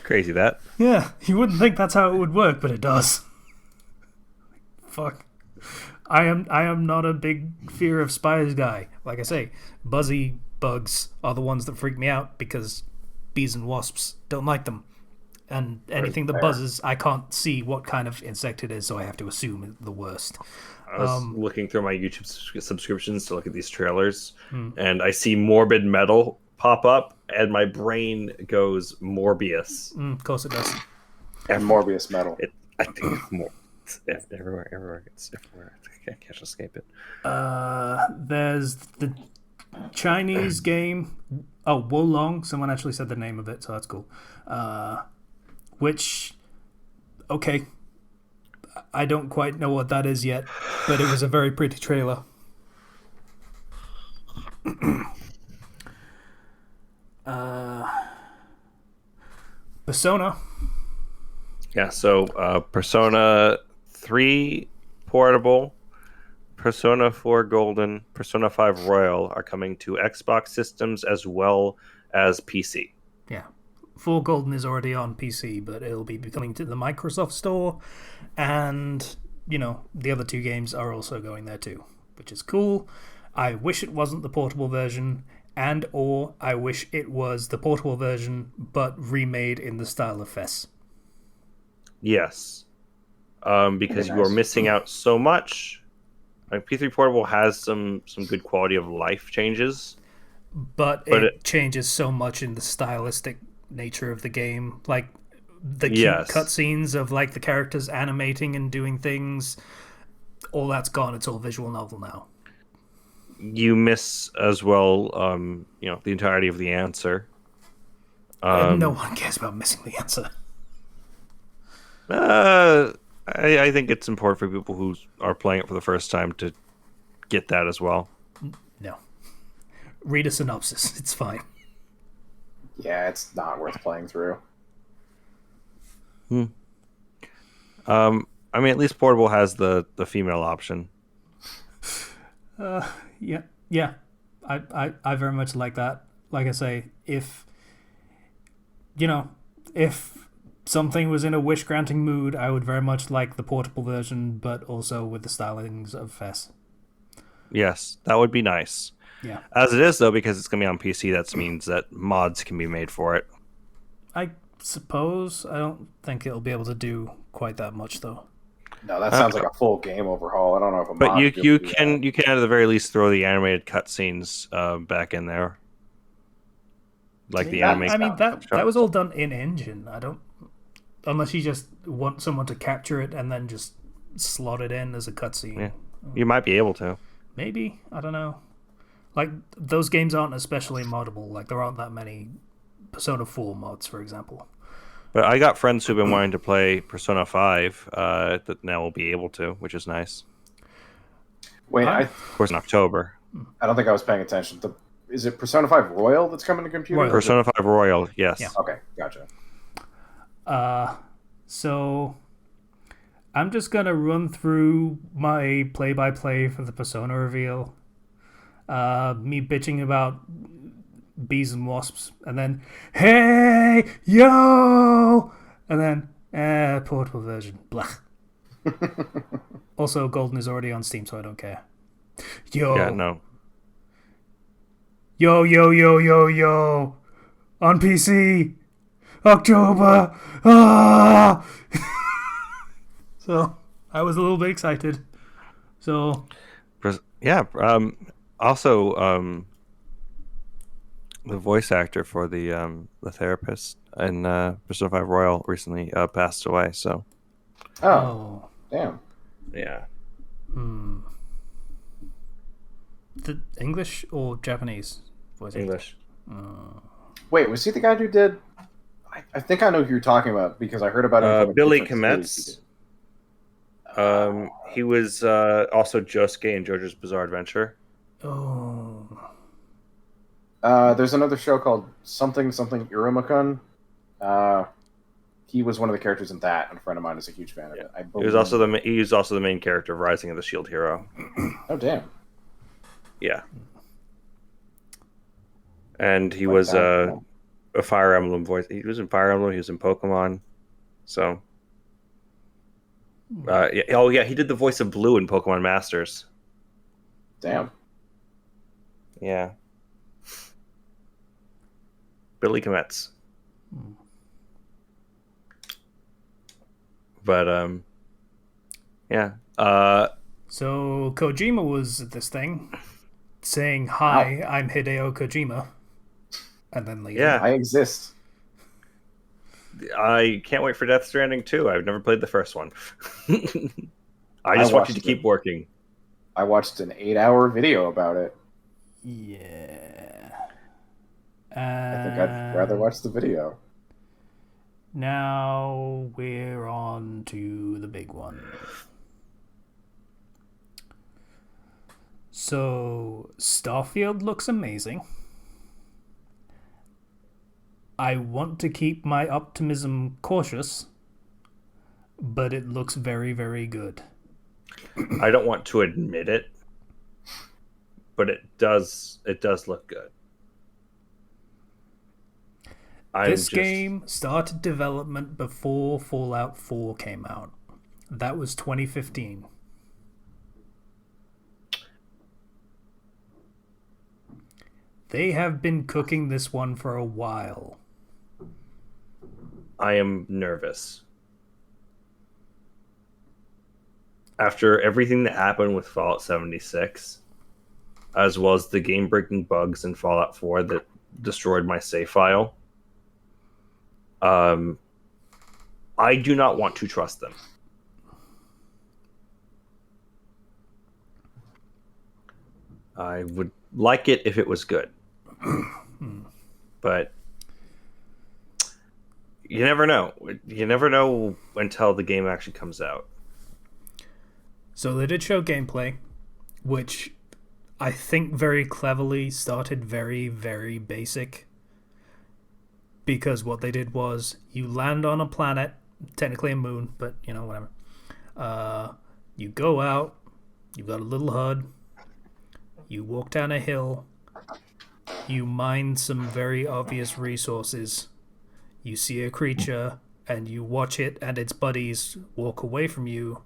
Crazy that. Yeah, you wouldn't think that's how it would work, but it does. Fuck. I am not a big fear of spiders guy. Like I say, buzzy bugs are the ones that freak me out because bees and wasps. Don't like them. And anything that fair. buzzes, I can't see what kind of insect it is, so I have to assume the worst. I was looking through my YouTube subscriptions to look at these trailers, and I see Morbid Metal pop up, and my brain goes Morbius. Of course it does. And Morbius metal. I think it's more. It's everywhere. It's everywhere. I can't escape it. There's the Chinese game. Oh, Wolong. Someone actually said the name of it, so that's cool. Which, okay, I don't quite know what that is yet, but it was a very pretty trailer. Persona. Yeah, so Persona 3 Portable, Persona 4 Golden, Persona 5 Royal are coming to Xbox systems as well as PC. Yeah. 4 Golden is already on PC, but it'll be coming to the Microsoft Store, and, the other 2 games are also going there too, which is cool. I wish it wasn't the portable version, or I wish it was the portable version, but remade in the style of FES. Yes. Because you are missing out so much. P3 Portable has some good quality of life changes. But it changes so much in the stylistic nature of the game. Like, the cute cutscenes of, like, the characters animating and doing things, all that's gone. It's all visual novel now. You miss, as well, the entirety of the answer. No one cares about missing the answer. I think it's important for people who are playing it for the first time to get that as well. No. Read a synopsis. It's fine. Yeah, it's not worth playing through. At least Portable has the female option. Yeah. I very much like that. Like I say, if something was in a wish-granting mood, I would very much like the portable version, but also with the stylings of FES. Yes, that would be nice. Yeah. As it is, though, because it's going to be on PC, that means that mods can be made for it. I suppose. I don't think it'll be able to do quite that much, though. No, that sounds like a full game overhaul. I don't know if a mod. But you can at the very least throw the animated cutscenes back in there, like the animation. I mean that was all done in engine. I don't, unless you just want someone to capture it and then just slot it in as a cutscene. Yeah. You might be able to. Maybe, I don't know. Like, those games aren't especially moddable. Like, there aren't that many Persona 4 mods, for example. But I got friends who've been wanting to play Persona 5 that now will be able to, which is nice. Wait, of course, in October. I don't think I was paying attention. Is it Persona 5 Royal that's coming to computer? Royal. Persona 5 Royal, yes. Yeah. Okay, gotcha. So I'm just gonna run through my play-by-play for the Persona reveal. Me bitching about bees and wasps, and then hey yo, and then portable version. Blah. Also, Golden is already on Steam, so I don't care. Yo. Yeah, no. Yo. On PC. October. Ah. So I was a little bit excited. So yeah. Also, the voice actor for the therapist in Persona 5 Royal recently passed away. So. Oh. Damn. Yeah. The English or Japanese voice actor? English. Wait, was he the guy who did? I think I know who you're talking about because I heard about him. Billy Kometz. He was also Josuke in JoJo's Bizarre Adventure. Oh. There's another show called something Irumakun. He was one of the characters in that, and a friend of mine is a huge fan of it. He was also the main character of Rising of the Shield Hero. Oh damn! Yeah, and he was a Fire Emblem voice. He was in Fire Emblem. He was in Pokemon. So, he did the voice of Blue in Pokemon Masters. Damn. Yeah. Billy Kometz. But yeah. So Kojima was at this thing saying, "Hi, I'm Hideo Kojima," and then leaving. Yeah. I exist. I can't wait for Death Stranding 2. I've never played the first one. I I just want you watched to keep it. working. I watched an 8-hour video about it. Yeah. I think I'd rather watch the video. Now we're on to the big one. So, Starfield looks amazing. I want to keep my optimism cautious, but it looks very, very good. I don't want to admit it, but it does look good. This game started development before Fallout 4 came out. That was 2015. They have been cooking this one for a while. I am nervous. After everything that happened with Fallout 76, as well as the game-breaking bugs in Fallout 4 that destroyed my save file, I do not want to trust them. I would like it if it was good. But you never know. You never know until the game actually comes out. So they did show gameplay, which I think very cleverly started very, very basic. Because what they did was you land on a planet, technically a moon, but whatever. You go out, you've got a little HUD, you walk down a hill, you mine some very obvious resources, you see a creature, and you watch it and its buddies walk away from you,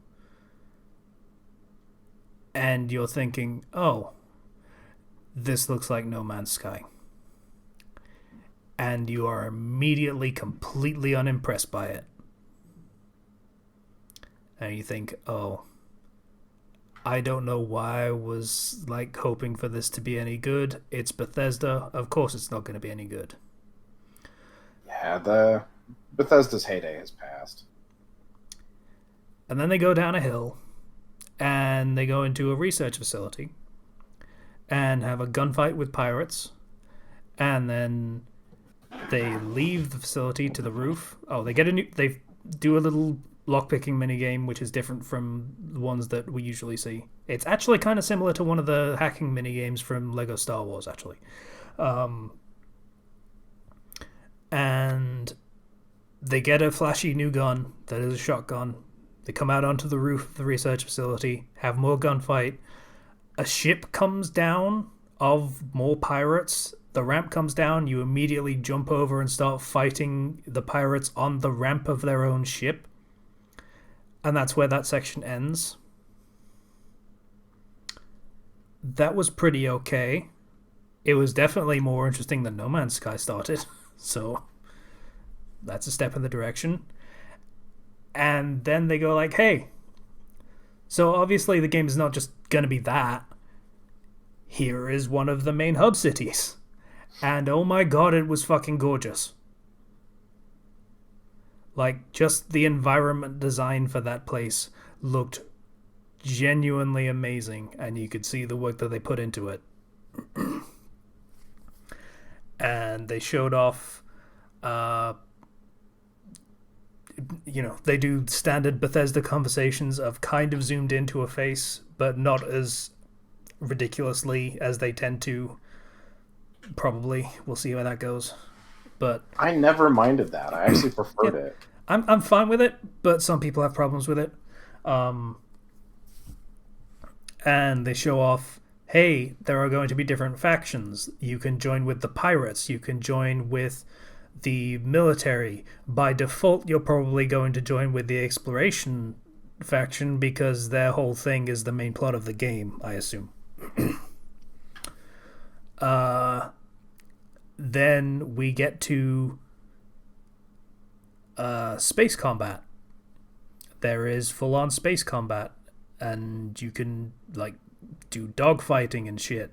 and you're thinking, oh, this looks like No Man's Sky. And you are immediately completely unimpressed by it. And you think, oh, I don't know why I was hoping for this to be any good. It's Bethesda. Of course it's not going to be any good. Yeah, the Bethesda's heyday has passed. And then they go down a hill and they go into a research facility and have a gunfight with pirates, and then they leave the facility to the roof. Oh, they do a little lockpicking minigame, which is different from the ones that we usually see. It's actually kind of similar to one of the hacking minigames from Lego Star Wars, actually. And they get a flashy new gun that is a shotgun. They come out onto the roof of the research facility, have more gunfight. A ship comes down of more pirates. The ramp comes down, you immediately jump over and start fighting the pirates on the ramp of their own ship. And that's where that section ends. That was pretty okay. It was definitely more interesting than No Man's Sky started. So that's a step in the direction. And then they go hey, so obviously the game is not just going to be that. Here is one of the main hub cities. And oh my god, it was fucking gorgeous. Just the environment design for that place looked genuinely amazing, and you could see the work that they put into it. And they showed off, they do standard Bethesda conversations of kind of zoomed into a face, but not as ridiculously as they tend to. Probably. We'll see how that goes. But I never minded that. I actually preferred it. I'm fine with it, but some people have problems with it. And they show off, hey, there are going to be different factions. You can join with the pirates. You can join with the military. By default, you're probably going to join with the exploration faction because their whole thing is the main plot of the game, I assume. Then we get to space combat. There is full-on space combat, and you can like do dogfighting and shit.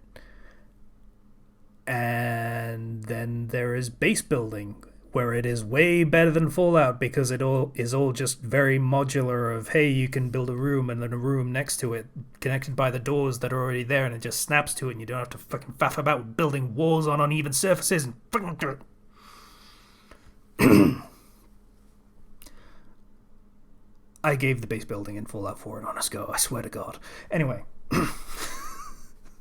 And then there is base building, where it is way better than Fallout because it all is all just very modular. Of hey, you can build a room and then a room next to it, connected by the doors that are already there, and it just snaps to it, and you don't have to fucking faff about building walls on uneven surfaces and fucking do it. I gave the base building in Fallout 4 an honest go, I swear to God. Anyway,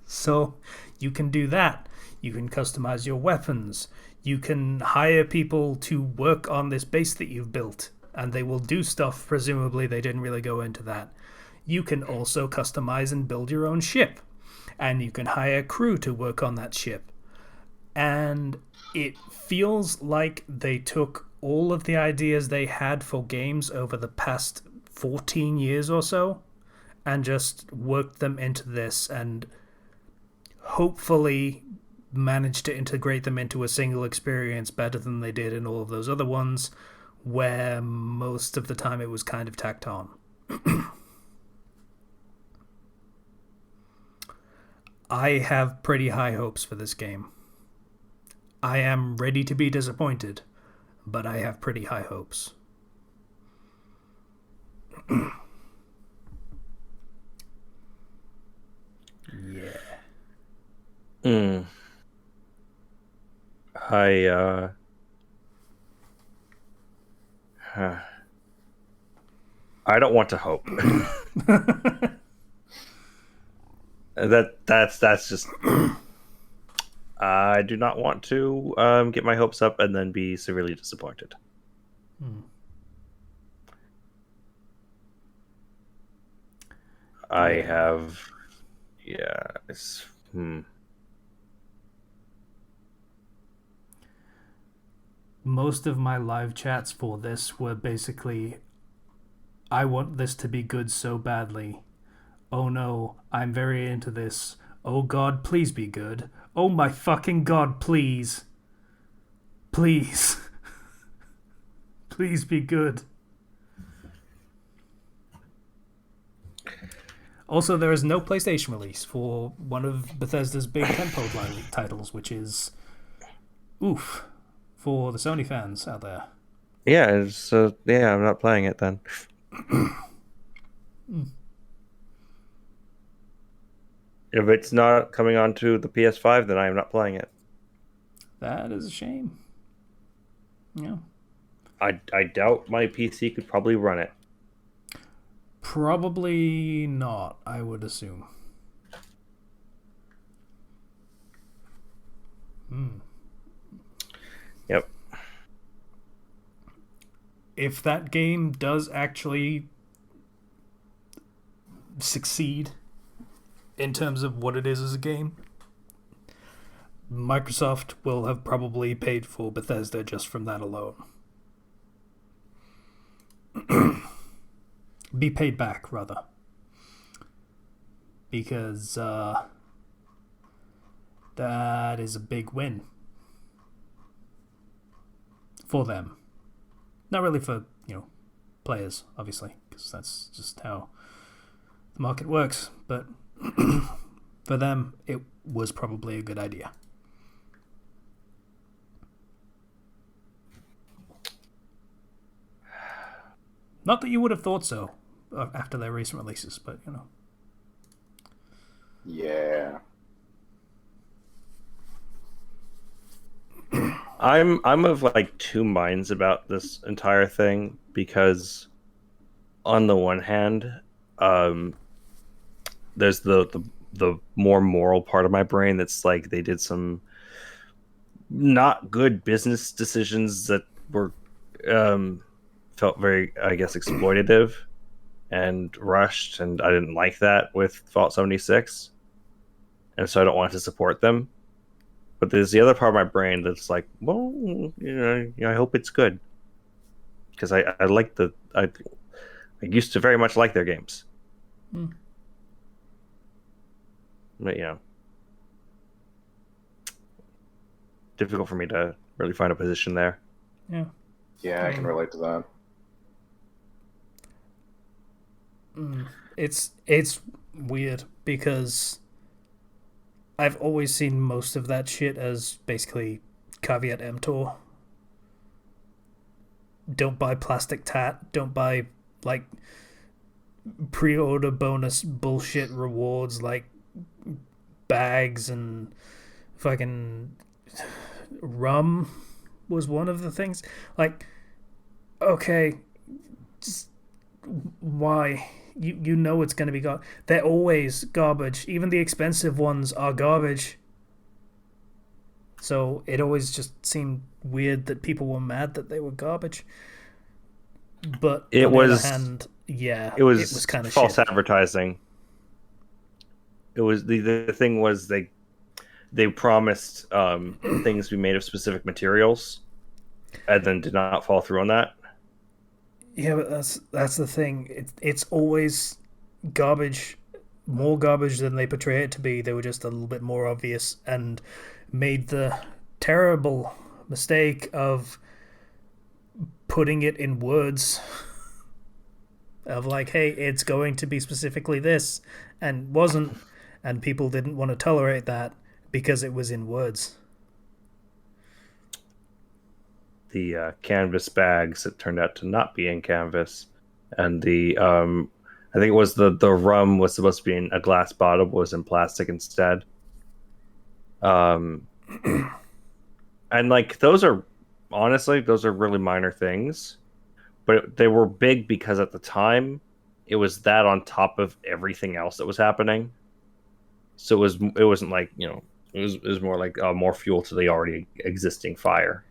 so you can do that. You can customize your weapons. You can hire people to work on this base that you've built, and they will do stuff. Presumably, they didn't really go into that. You can also customize and build your own ship, and you can hire crew to work on that ship. And it feels like they took all of the ideas they had for games over the past 14 years or so and just worked them into this, and hopefully managed to integrate them into a single experience better than they did in all of those other ones, where most of the time it was kind of tacked on. I have pretty high hopes for this game. I am ready to be disappointed, but I have pretty high hopes. Yeah. I don't want to hope. That's just. I do not want to get my hopes up and then be severely disappointed. I have, Most of my live chats for this were basically, I want this to be good so badly. Oh no, I'm very into this. Oh God, please be good. Oh my fucking God, please. Please. Please be good. Also, there is no PlayStation release for one of Bethesda's big tentpole titles, which is oof for the Sony fans out there. Yeah, I'm not playing it then. If it's not coming onto the PS5, then I am not playing it. That is a shame. Yeah. I doubt my PC could probably run it. Probably not, I would assume. Yep. If that game does actually succeed in terms of what it is as a game, Microsoft will have probably paid for Bethesda just from that alone. Be paid back, rather. Because that is a big win for them. Not really for, players, obviously, because that's just how the market works. But for them, it was probably a good idea. Not that you would have thought so after their recent releases, but Yeah. I'm of like two minds about this entire thing, because on the one hand, there's the more moral part of my brain that's like they did some not good business decisions that were felt very, I guess, exploitative and rushed, and I didn't like that with Fallout 76, and so I don't want to support them. But there's the other part of my brain that's like, well, I hope it's good, because I like I used to very much like their games. But difficult for me to really find a position there. Yeah. Yeah, I can relate to that. It's weird because I've always seen most of that shit as basically caveat emptor. Don't buy plastic tat. Don't buy like pre-order bonus bullshit rewards like bags and fucking rum was one of the things. Like, okay, just why? You know it's going to be they're always garbage. Even the expensive ones are garbage. So it always just seemed weird that people were mad that they were garbage. But It on the other was hand, yeah, it was kind of false shit. advertising. It was the thing was they promised things to be made of specific materials, and then did not follow through on that. Yeah, but that's the thing. It's always garbage, more garbage than they portray it to be. They were just a little bit more obvious and made the terrible mistake of putting it in words of like, hey, it's going to be specifically this, and wasn't, and people didn't want to tolerate that because it was in words. The canvas bags that turned out to not be in canvas, and the I think it was the rum was supposed to be in a glass bottle, but was in plastic instead. Um, and like those are really minor things, but they were big because at the time it was that on top of everything else that was happening. So it wasn't like it was more like more fuel to the already existing fire.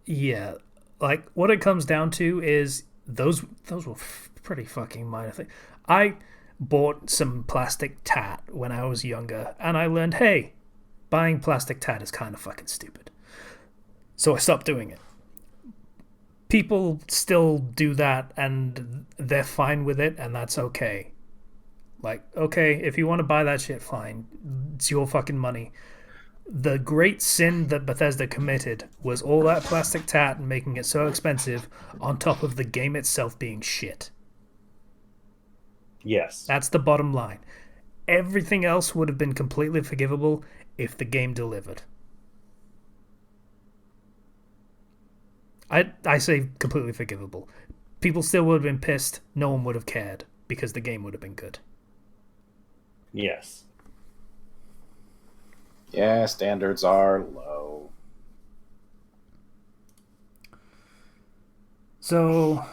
Yeah, like what it comes down to is those were pretty fucking minor things. I bought some plastic tat when I was younger, and I learned, hey, buying plastic tat is kind of fucking stupid. So I stopped doing it. People still do that, and they're fine with it, and that's okay. Like, okay, if you want to buy that shit, fine. It's your fucking money. The great sin that Bethesda committed was all that plastic tat and making it so expensive, on top of the game itself being shit. Yes. That's the bottom line. Everything else would have been completely forgivable if the game delivered. I say completely forgivable. People still would have been pissed. No one would have cared because the game would have been good. Yes. Yeah, standards are low. So,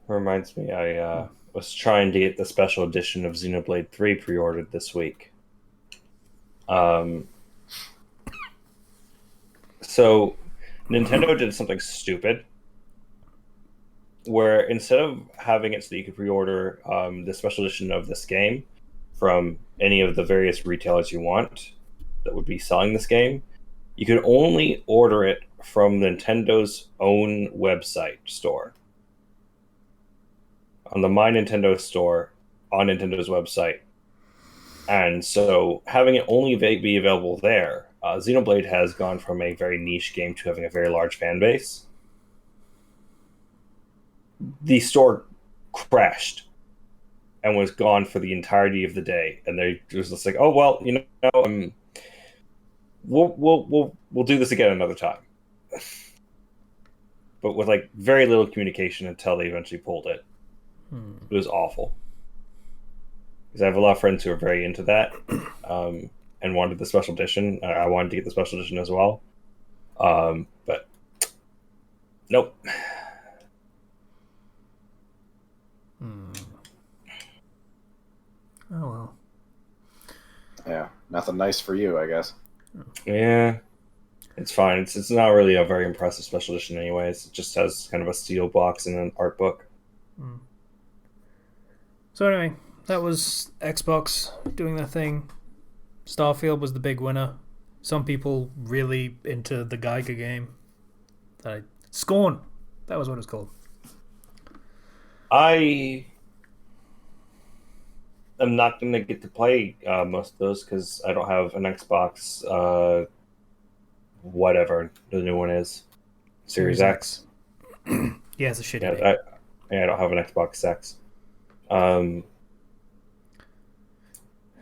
Reminds me, I was trying to get the special edition of Xenoblade 3 pre-ordered this week. Um, so Nintendo did something stupid, where instead of having it so that you could pre-order the special edition of this game from any of the various retailers you want that would be selling this game, you could only order it from Nintendo's own website store. On the My Nintendo store on Nintendo's website. And so having it only be available there, Xenoblade has gone from a very niche game to having a very large fan base. The store crashed and was gone for the entirety of the day. And they was just like, oh, well, we'll do this again another time. But with like very little communication until they eventually pulled it. It was awful. Because I have a lot of friends who are very into that and wanted the special edition. I wanted to get the special edition as well. But nope. oh well. Yeah, nothing nice for you, I guess. Yeah, it's fine. It's not really a very impressive special edition anyways. It just has kind of a steel box and an art book. So anyway, that was Xbox doing their thing. Starfield was the big winner. Some people really into the Geiger game. Scorn. That was what it was called. I am not going to get to play most of those because I don't have an Xbox. Whatever the new one is, Series X. Yeah, it's a shitty Yeah, name. I don't have an Xbox X. Um,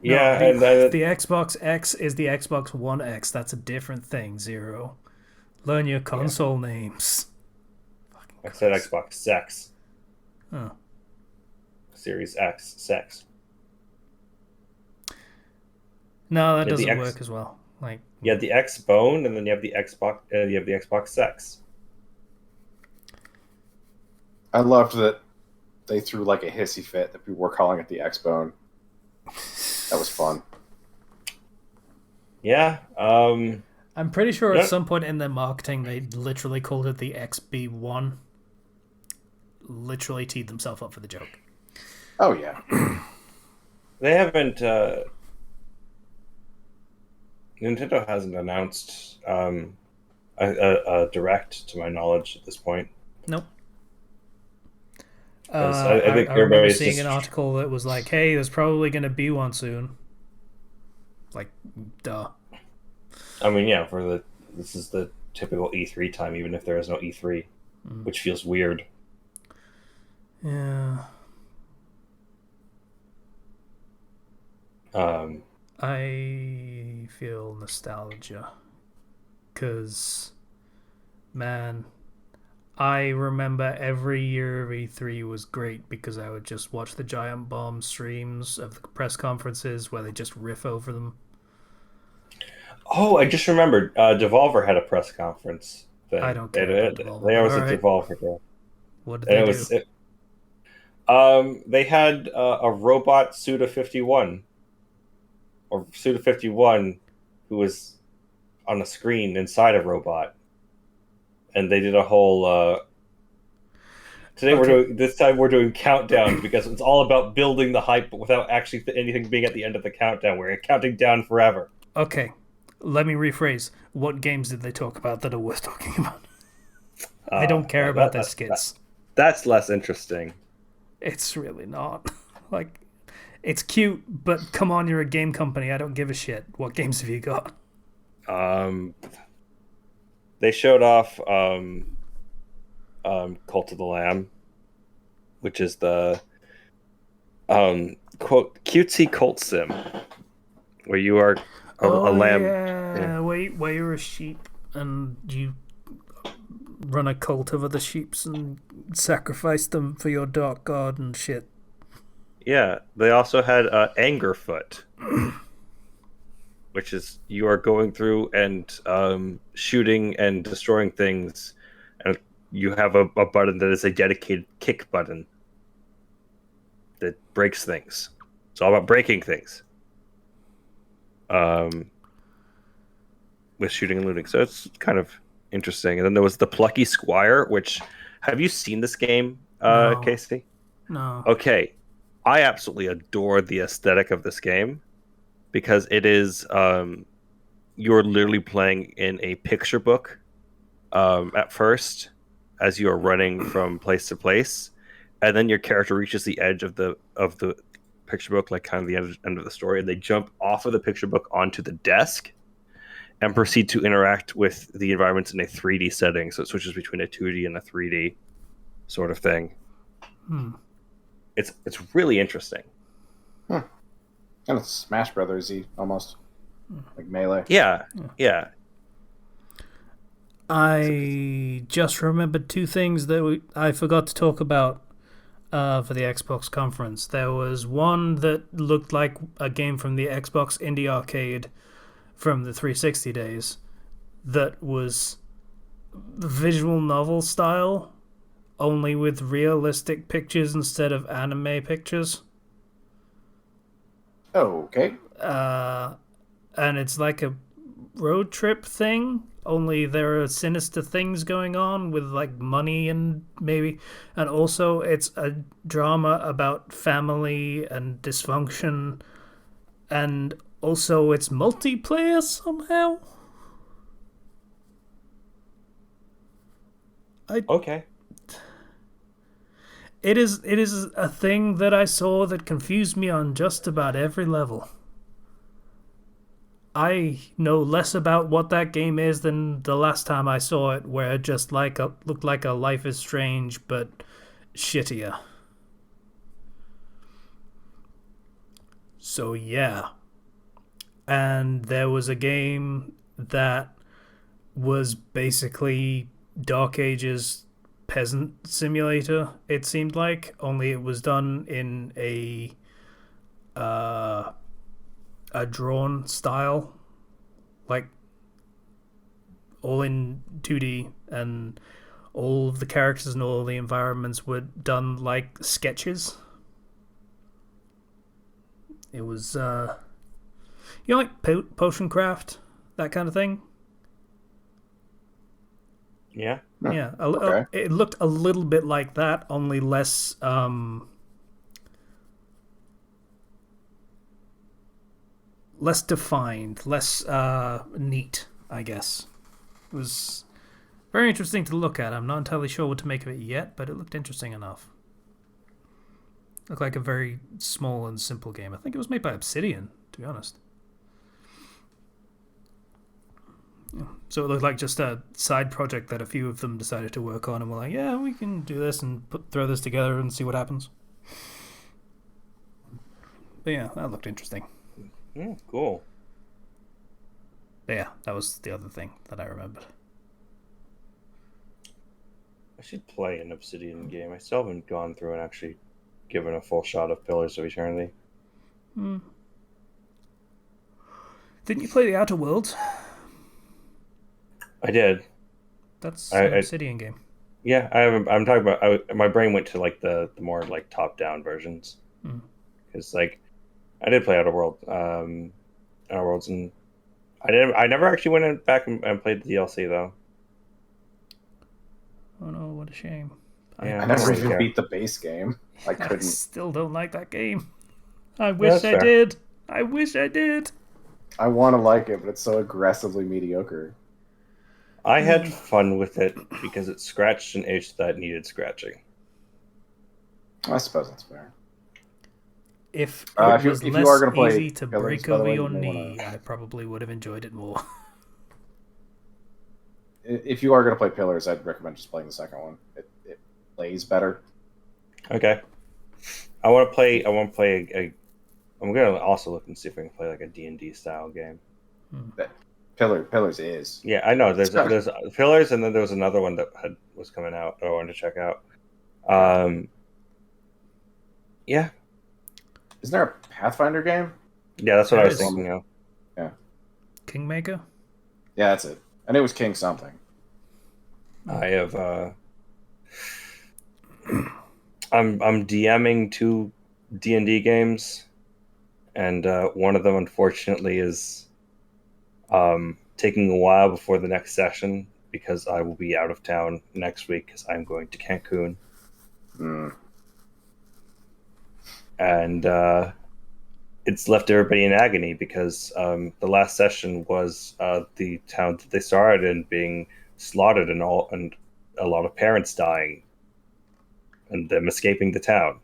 No, yeah, the and then the Xbox X is the Xbox One X. That's a different thing. Zero. Learn your yeah, console names. Fucking I said Christ. Xbox Sex, Oh. Series X, Sex. No, that You have the doesn't X, work as well. Like, you have the X Bone, and then you have the Xbox. You have the Xbox Sex. I loved that they threw like a hissy fit that people were calling it the X-Bone. That was fun. Yeah. I'm pretty sure at No, some point in their marketing they literally called it the XB1. Literally teed themselves up for the joke. Oh yeah. they haven't. Nintendo hasn't announced a direct, to my knowledge, at this point. Nope. Because I think I remember everybody's seeing an just. article that was like, "Hey, there's probably going to be one soon." Like, duh. I mean, yeah, this is the typical E3 time, even if there is no E3, which feels weird. Yeah. Um, I feel nostalgia. Because, man, I remember every year of E3 was great because I would just watch the Giant Bomb streams of the press conferences where they just riff over them. oh, I just remembered. Devolver had a press conference I thing. don't care about Devolver, They but always a alright. Devolver thing, What did and they do? they had a robot Suda 51 or Suda 51 who was on a screen inside a robot, and they did a whole. Okay, This time we're doing countdowns because it's all about building the hype, but without actually anything being at the end of the countdown. We're counting down forever. okay. Let me rephrase. What games did they talk about that are worth talking about? I don't care about their skits. That's less interesting. It's really not. Like, it's cute, but come on, you're a game company. I don't give a shit. What games have you got? Um, they showed off Cult of the Lamb, which is the quote cutesy cult sim where you are a Oh lamb. Yeah. yeah, where you're a sheep and you run a cult of other sheeps and sacrifice them for your dark god and shit. Yeah, they also had Angerfoot, which is you are going through and shooting and destroying things, and you have a button that is a dedicated kick button that breaks things. It's all about breaking things. With shooting and looting, so it's kind of interesting. And then there was the Plucky Squire, which have you seen this game, No, Casey? no. Okay, I absolutely adore the aesthetic of this game because it is you're literally playing in a picture book at first as you are running from place to place, and then your character reaches the edge of the picture book, like kind of the end of the story, and they jump off of the picture book onto the desk and proceed to interact with the environments in a 3D setting. So it switches between a 2D and a 3D sort of thing. Hmm. It's really interesting. Kind of Smash Brothers-y almost, like Melee. Yeah, yeah. I just remembered two things that I forgot to talk about for the Xbox conference. There was one that looked like a game from the Xbox Indie Arcade from the 360 days that was visual novel style, only with realistic pictures instead of anime pictures. Okay. And it's like a road trip thing, only there are sinister things going on with like money and maybe, and also it's a drama about family and dysfunction, and also it's multiplayer somehow. Okay. It is a thing that I saw that confused me on just about every level. I know less about what that game is than the last time I saw it, where it just looked like a Life is Strange but shittier. So yeah, and there was a game that was basically Dark Ages peasant simulator. It seemed like, only it was done in uh, a drawn style, like all in 2D, and all of the characters and all the environments were done like sketches. It was like potion craft, that kind of thing. Yeah. Yeah, Okay. it looked a little bit like that, only less defined, less neat, I guess. It was very interesting to look at. I'm not entirely sure what to make of it yet, but it looked interesting enough. Looked like a very small and simple game. I think it was made by Obsidian, to be honest. Yeah. So it looked like just a side project that a few of them decided to work on, and were like, yeah, we can do this and throw this together and see what happens. But yeah, that looked interesting. Cool. But yeah, that was the other thing that I remembered. I should play an Obsidian game. I still haven't gone through and actually given a full shot of Pillars of Eternity. Didn't you play The Outer Worlds? I did. That's an Obsidian game. Yeah, I haven't. I'm talking about. My brain went to like the more like top down versions, because like I did play Outer Worlds, and I never actually went back and played the DLC though. Oh no, what a shame. Yeah, I never really even care. beat the base game. I I couldn't. still don't like that game. I wish I fair. did. I wish I did. I want to like it, but it's so aggressively mediocre. I had fun with it because it scratched an itch that needed scratching. I suppose that's fair. If If it you- was if you less are gonna play easy to Pillars, break by the over way, your you may knee, wanna- I probably would have enjoyed it more. If you are going to play Pillars, I'd recommend just playing the second one. It plays better. Okay, I want to play. I'm gonna also look and see if I can play like a D&D style game. Pillars is. Yeah, I know. There's It's Pillars, and then there was another one that was coming out that I wanted to check out. Yeah, Isn't there a Pathfinder game? yeah, that's what There I was is. thinking of. Kingmaker? Yeah, that's it. And it was King something. I have. I'm DMing two D&D games, and one of them unfortunately is taking a while before the next session because I will be out of town next week because I'm going to Cancun. And it's left everybody in agony because the last session was the town that they started in being slaughtered and a lot of parents dying and them escaping the town.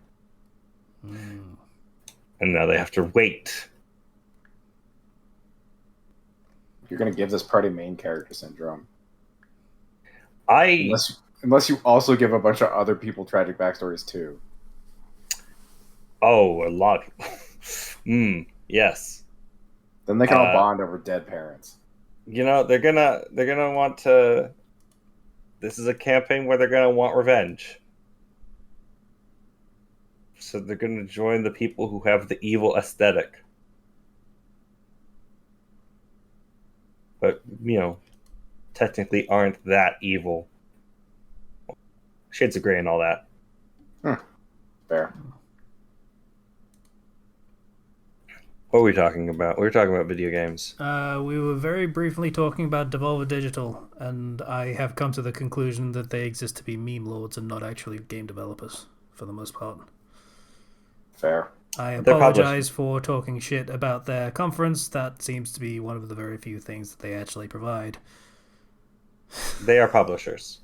And now they have to wait. You're going to give this party main character syndrome. I Unless you also give a bunch of other people tragic backstories too. a lot. Yes. Then they can all bond over dead parents. You know, they're gonna want to. This is a campaign where they're gonna want revenge. So they're gonna join the people who have the evil aesthetic. But, you know, technically aren't that evil. Shades of Grey and all that. Fair. What were we talking about? We were talking about video games. We were very briefly talking about Devolver Digital, and I have come to the conclusion that they exist to be meme lords and not actually game developers, for the most part. Fair. I They're apologize for talking shit about their conference. That seems to be one of the very few things that they actually provide. They are publishers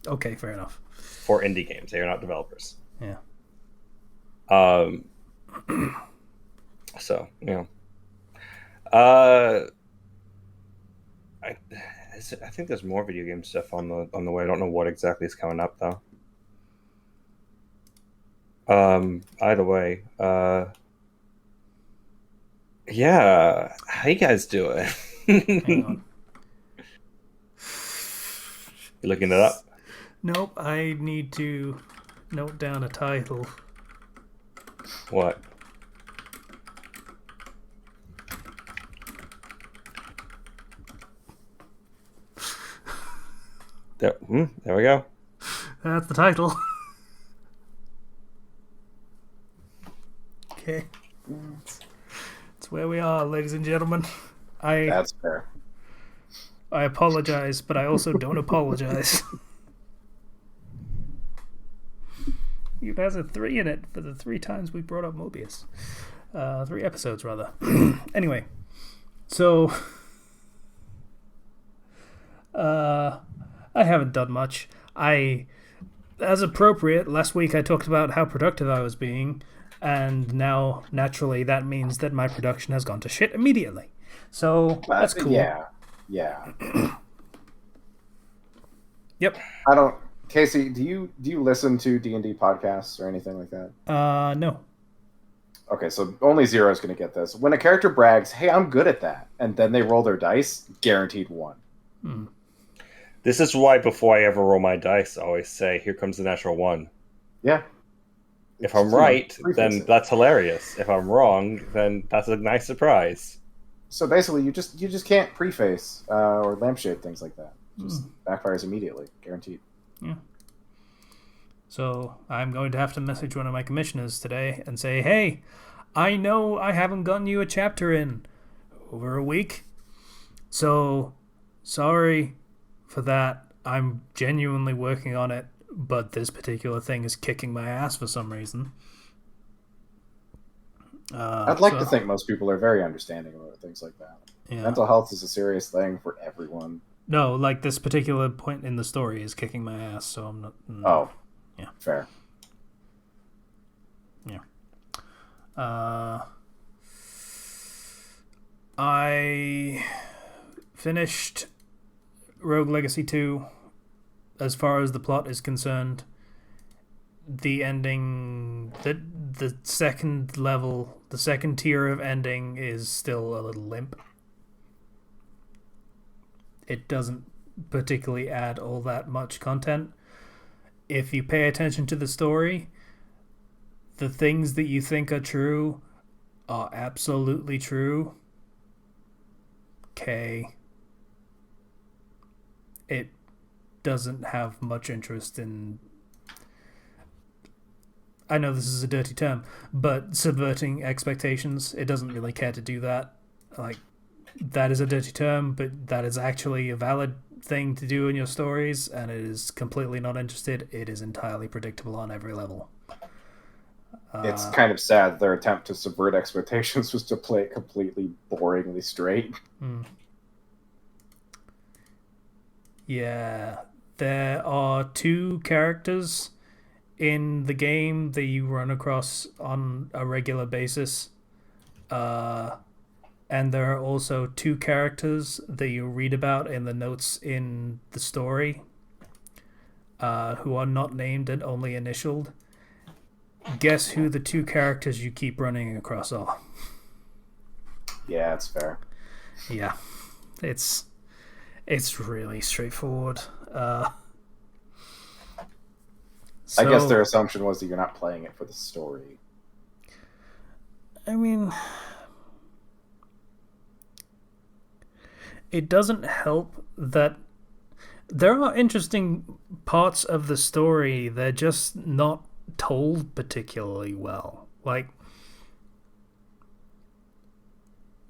Okay, fair enough. for indie games. They are not developers. Yeah. So, you Uh, I, I think there's more video game stuff on the way. I don't know what exactly is coming up though. Either way, yeah. How you guys doing? Hang on. You looking it up? Nope, I need to note down a title. What? There we go. That's the title. Okay. That's where we are, ladies and gentlemen. That's fair. I apologize, but I also don't apologize. It has a 3 in it for the 3 times we brought up Morbius. 3 episodes, rather. Anyway, so I haven't done much. As appropriate, last week I talked about how productive I was being, and now, naturally, that means that my production has gone to shit immediately. So, that's cool. Yeah. Yep. I don't... Casey, do you listen to D&D podcasts or anything like that? No. Okay, so only Zero's going to get this. When a character brags, hey, I'm good at that, and then they roll their dice, guaranteed 1. This is why before I ever roll my dice, I always say, here comes the natural 1. Yeah. If I'm right, then that's hilarious. If I'm wrong, then that's a nice surprise. So basically, you just can't preface or lampshade things like that. Just backfires immediately, guaranteed. Yeah. So I'm going to have to message one of my commissioners today and say, hey, I know I haven't gotten you a chapter in over a week. So sorry for that. I'm genuinely working on it, but this particular thing is kicking my ass for some reason. I'd like to think most people are very understanding about things like that. Yeah. Mental health is a serious thing for everyone. No, like this particular point in the story is kicking my ass, so I'm not... Oh. Yeah. Fair. Yeah. I finished Rogue Legacy 2. As far as the plot is concerned, the ending... The second level, the second tier of ending is still a little limp. It doesn't particularly add all that much content. If you pay attention to the story, the things that you think are true are absolutely true. Okay. It doesn't have much interest in... I know this is a dirty term, but subverting expectations. It doesn't really care to do that. Like, that is a dirty term, but that is actually a valid thing to do in your stories, and it is completely not interested. It is entirely predictable on every level. It's kind of sad their attempt to subvert expectations was to play it completely boringly straight. Yeah, there are 2 characters in the game that you run across on a regular basis. And there are also 2 characters that you read about in the notes in the story who are not named and only initialed. Guess who the 2 characters you keep running across are? Yeah, that's fair. Yeah, it's really straightforward. I guess their assumption was that you're not playing it for the story. I mean... It doesn't help that there are interesting parts of the story. They're just not told particularly well. Like,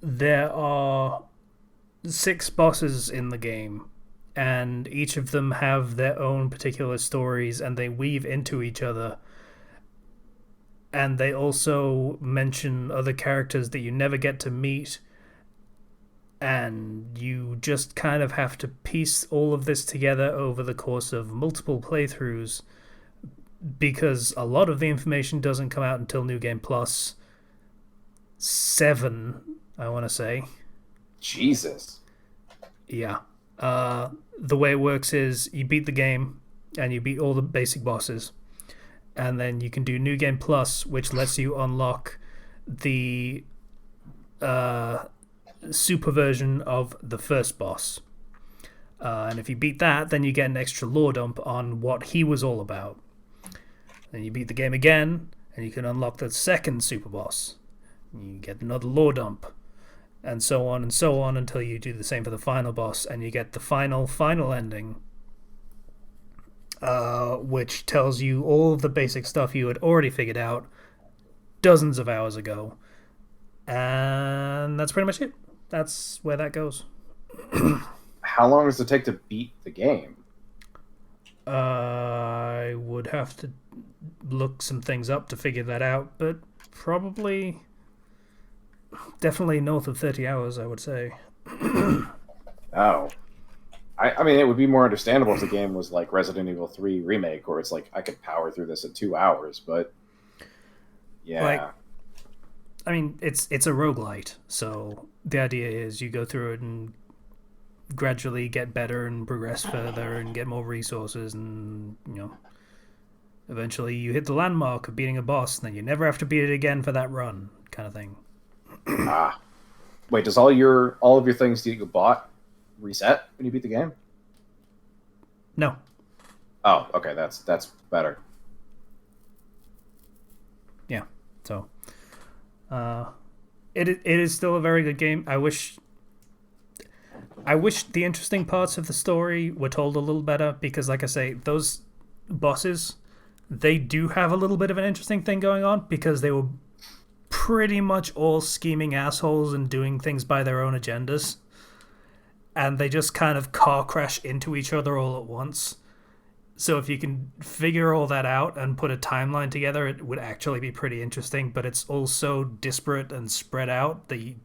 there are 6 bosses in the game, and each of them have their own particular stories, and they weave into each other. And they also mention other characters that you never get to meet. And you just kind of have to piece all of this together over the course of multiple playthroughs, because a lot of the information doesn't come out until New Game Plus 7, I want to say. Jesus. Yeah. The way it works is you beat the game and you beat all the basic bosses, and then you can do New Game Plus, which lets you unlock the super version of the first boss. And if you beat that, then you get an extra lore dump on what he was all about. Then you beat the game again, and you can unlock the second super boss. You get another lore dump, and so on until you do the same for the final boss, and you get the final ending, which tells you all of the basic stuff you had already figured out dozens of hours ago. And that's pretty much it. That's where that goes. How long does it take to beat the game? I would have to look some things up to figure that out, but probably definitely north of 30 hours, I would say. Oh. I mean, it would be more understandable if the game was like Resident Evil 3 Remake, where it's like, I could power through this in 2 hours, but yeah. Like, I mean, it's a roguelite, so the idea is you go through it and gradually get better and progress further and get more resources, and, you know, eventually you hit the landmark of beating a boss, and then you never have to beat it again for that run, kind of thing. Wait, does all of your things that you bought reset when you beat the game? No. Oh, okay, that's better. Yeah. So, it is still a very good game. I wish the interesting parts of the story were told a little better, because, like I say, those bosses, they do have a little bit of an interesting thing going on, because they were pretty much all scheming assholes and doing things by their own agendas, and they just kind of car crash into each other all at once. So if you can figure all that out and put a timeline together, it would actually be pretty interesting, but it's all so disparate and spread out that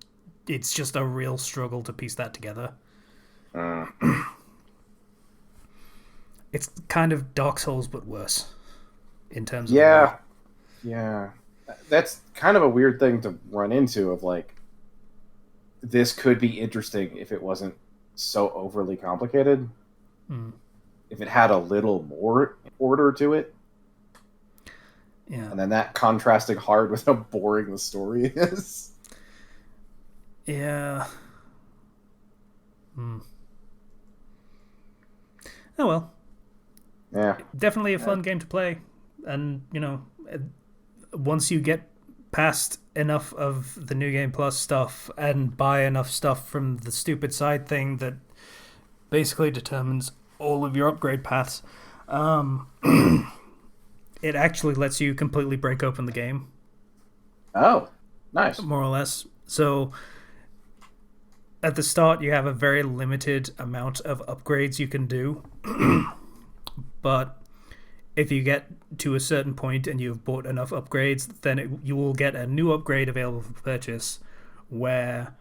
it's just a real struggle to piece that together. It's kind of Dark Souls, but worse in terms of... Yeah. That's kind of a weird thing to run into, of like, this could be interesting if it wasn't so overly complicated. If it had a little more order to it. Yeah. And then that contrasting hard with how boring the story is. Yeah. Oh well. Yeah. Definitely a fun game to play. And, you know, once you get past enough of the New Game Plus stuff and buy enough stuff from the stupid side thing that basically determines all of your upgrade paths, it actually lets you completely break open the game. Oh, nice. More or less. So at the start, you have a very limited amount of upgrades you can do. But if you get to a certain point and you've bought enough upgrades, then you will get a new upgrade available for purchase where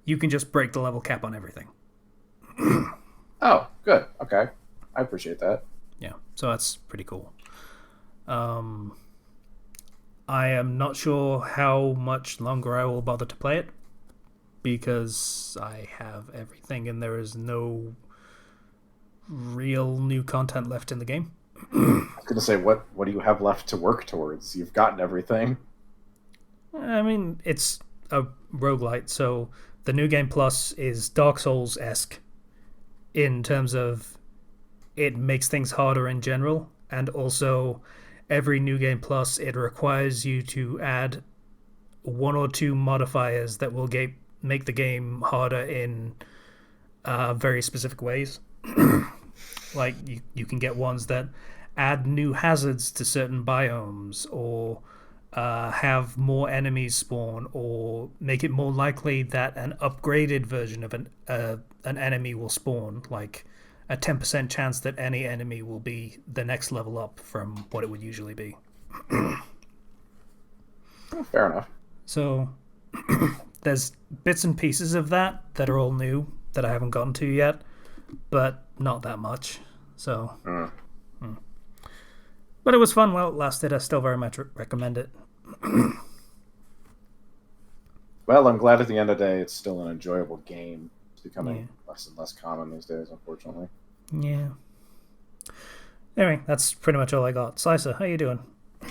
you can just break the level cap on everything. Oh, good. Okay. I appreciate that. Yeah, so that's pretty cool. I am not sure how much longer I will bother to play it, because I have everything and there is no real new content left in the game. I was going to say, what do you have left to work towards? You've gotten everything. I mean, it's a roguelite, so the New Game Plus is Dark Souls-esque in terms of it makes things harder in general, and also every New Game Plus, it requires you to add 1 or 2 modifiers that will make the game harder in very specific ways. Like, you can get ones that add new hazards to certain biomes, or have more enemies spawn, or make it more likely that an upgraded version of an enemy will spawn, like a 10% chance that any enemy will be the next level up from what it would usually be. Fair enough. So there's bits and pieces of that are all new that I haven't gotten to yet, but not that much. So, but it was fun while it lasted. I still very much recommend it. Well, I'm glad at the end of the day it's still an enjoyable game. It's becoming Yeah. less and less common these days, unfortunately. Yeah. Anyway, that's pretty much all I got. Slicer, how you doing?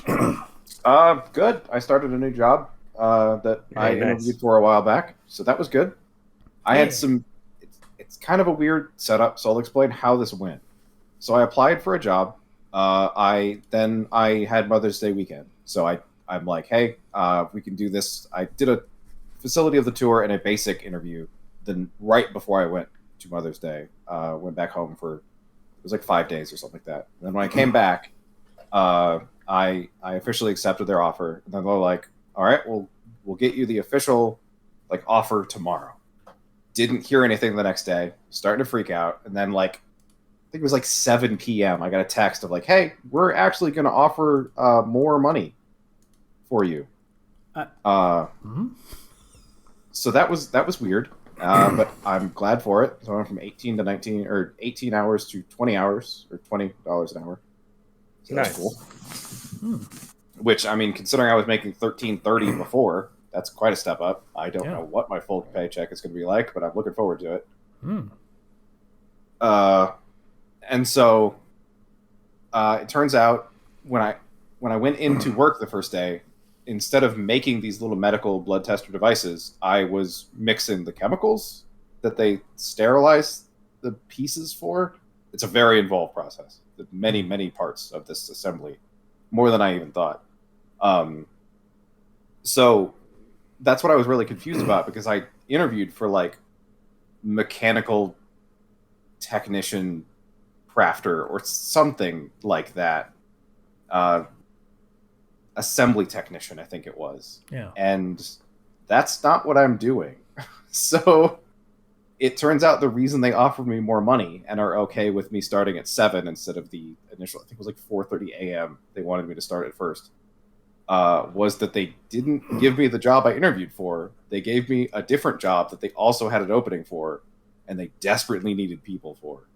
Good. I started a new job that I Hey, nice. interviewed for a while back, so that was good. I had Yeah. some. It's kind of a weird setup, so I'll explain how this went. So I applied for a job. I had Mother's Day weekend, so I'm like, hey, we can do this. I did a facility of the tour and a basic interview. Then right before I went to Mother's Day, went back home for it was like 5 days or something like that. And then when I came back, I officially accepted their offer. And then they're like, all right, we'll get you the official like offer tomorrow. Didn't hear anything the next day. Starting to freak out, and then like I think it was like 7 p.m. I got a text of like, hey, we're actually going to offer more money for you. So that was weird, but I'm glad for it. So I went from 18 to 19 or 18 hours to 20 hours or $20 an hour. So that's Nice. cool. Which I mean, considering I was making $13.30 before, that's quite a step up. I don't know what my full paycheck is going to be like, but I'm looking forward to it. And so it turns out when I went into work the first day, instead of making these little medical blood tester devices, I was mixing the chemicals that they sterilize the pieces for. It's a very involved process. Many parts of this assembly, more than I even thought. So that's what I was really confused about, because I interviewed for like mechanical technician crafter or something like that. Assembly technician, I think it was. Yeah. And that's not what I'm doing. So it turns out the reason they offered me more money and are okay with me starting at 7 instead of the initial, I think it was like 4:30 a.m. they wanted me to start at first, was that they didn't give me the job I interviewed for. They gave me a different job that they also had an opening for, and they desperately needed people for,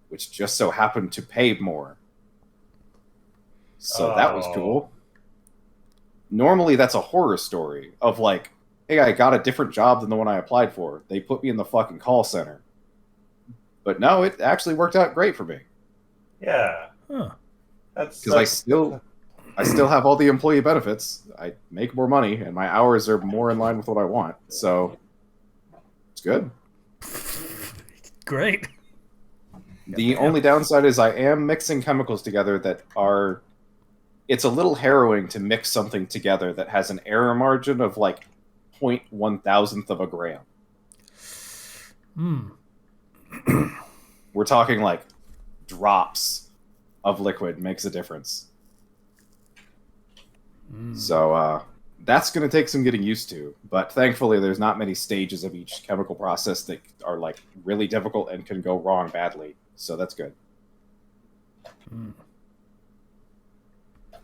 which just so happened to pay more. So that was cool. Normally, that's a horror story of like, hey, I got a different job than the one I applied for. They put me in the fucking call center. But no, it actually worked out great for me. Yeah. Huh. Because I still have all the employee benefits. I make more money, and my hours are more in line with what I want. So it's good. Great. The only downside is I am mixing chemicals together that are... It's a little harrowing to mix something together that has an error margin of like 0.001 of a gram. We're talking like drops of liquid makes a difference. So that's going to take some getting used to. But thankfully, there's not many stages of each chemical process that are like really difficult and can go wrong badly. So that's good.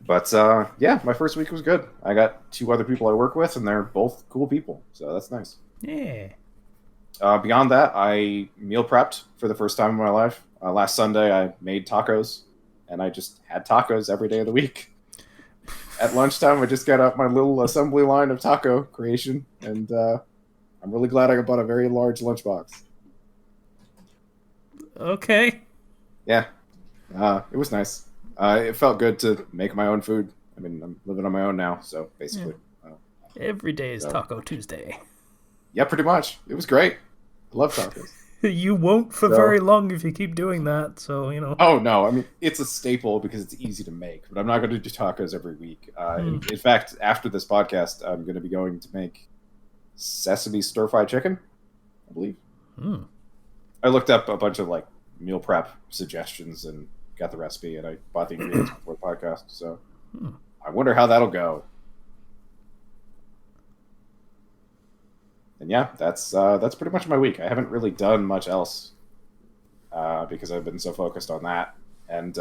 But yeah, my first week was good. I got 2 other people I work with, and they're both cool people. So that's nice. Yeah. Beyond that, I meal prepped for the first time in my life. Last Sunday, I made tacos, and I just had tacos every day of the week. At lunchtime, I just got out my little assembly line of taco creation, and I'm really glad I bought a very large lunchbox. Okay. Yeah, it was nice. It felt good to make my own food. I mean, I'm living on my own now, so basically. Every day is Taco Tuesday. Yeah, pretty much. It was great. I love tacos. You won't for very long if you keep doing that, so, you know. Oh, no. I mean, it's a staple because it's easy to make, but I'm not going to do tacos every week. In fact, after this podcast, I'm going to be going to make sesame stir-fried chicken, I believe. I looked up a bunch of, like, meal prep suggestions and got the recipe, and I bought the ingredients before the podcast, so I wonder how that'll go. And yeah, that's pretty much my week. I haven't really done much else because I've been so focused on that. And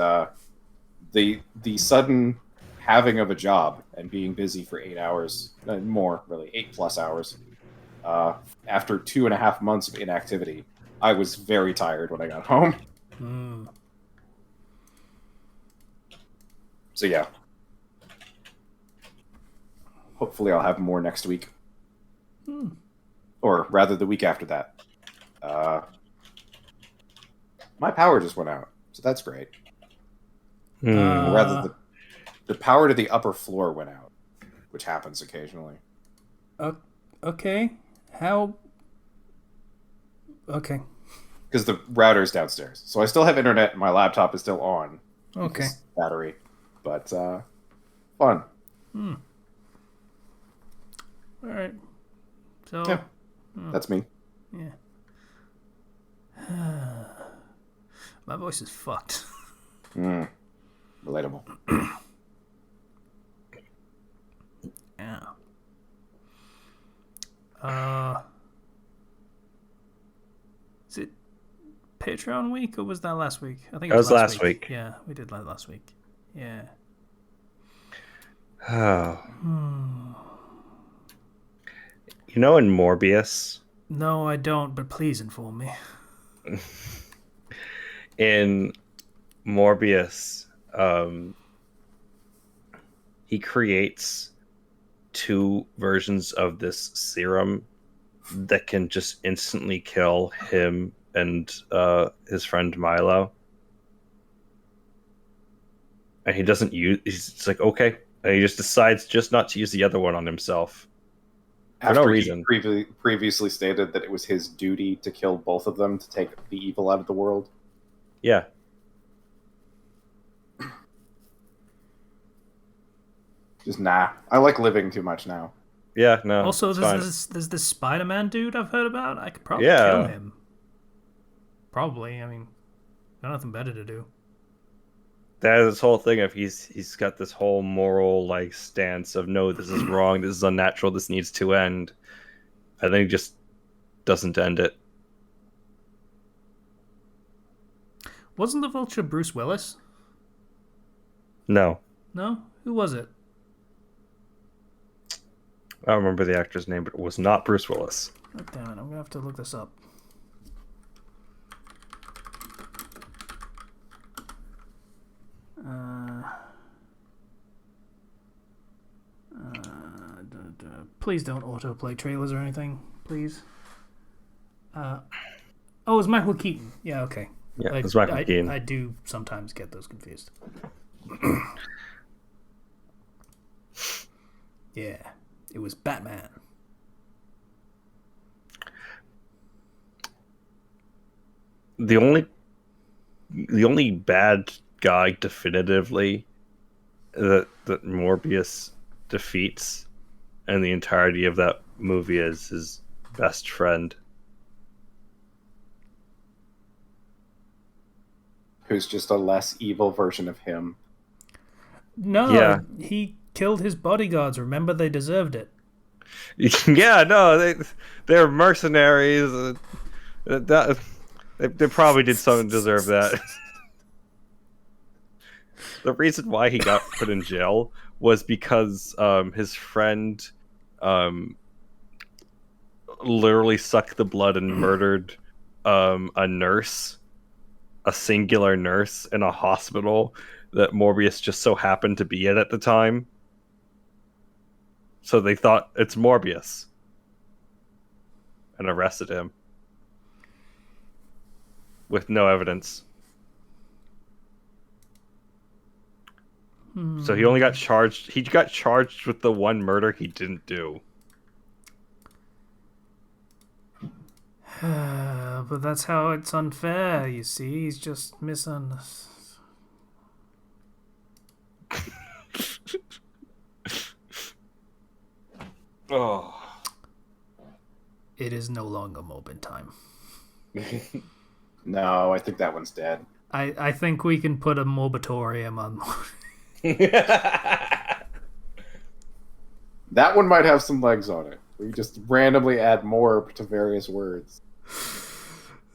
the sudden having of a job and being busy for 8 hours, more really, 8+ hours, after 2.5 months of inactivity, I was very tired when I got home. So yeah. Hopefully I'll have more next week. Or rather, the week after that. My power just went out, so that's great. Or rather, the power to the upper floor went out, which happens occasionally. Okay. How? Okay. Because the router's downstairs. So I still have internet and my laptop is still on. Okay. Battery. But, fun. All right. So. Yeah. That's me. Yeah. My voice is fucked. Relatable. Yeah. Is it Patreon week or was that last week? I think it was last week. Yeah, we did that last week. Yeah. Oh. You know, in Morbius. No, I don't. But please inform me. In Morbius, he creates 2 versions of this serum that can just instantly kill him and his friend Milo. And he doesn't use. He's like, okay, and he just decides just not to use the other one on himself for no reason. He previously stated that it was his duty to kill both of them to take the evil out of the world. Yeah. Just nah. I like living too much now. Yeah, no. Also, there's this Spider-Man dude I've heard about. I could probably Yeah. kill him. Probably. I mean, got nothing better to do. That is this whole thing of he's got this whole moral like stance of no, this is wrong, this is unnatural, this needs to end. I think he just doesn't end it. Wasn't the Vulture Bruce Willis? No. No? Who was it? I don't remember the actor's name, but it was not Bruce Willis. Oh, damn it, I'm gonna have to look this up. Please don't autoplay trailers or anything, please. Oh, it's Michael Keaton. Yeah, okay. Yeah, it's Michael Keaton. I do sometimes get those confused. Yeah, it was Batman. The only bad guy definitively that Morbius defeats and the entirety of that movie is his best friend. Who's just a less evil version of him. No, Yeah. He killed his bodyguards. Remember, they deserved it. Yeah, no, they're mercenaries. They probably did something to deserve that. The reason why he got put in jail was because his friend literally sucked the blood and murdered a nurse, a singular nurse in a hospital that Morbius just so happened to be at the time. So they thought it's Morbius and arrested him with no evidence. So he only got charged. He got charged with the one murder he didn't do. But that's how it's unfair, you see. He's just misunderstood. Oh. It is no longer Morbin time. No, I think that one's dead. I think we can put a Morbitorium on. That one might have some legs on it. We just randomly add more to various words.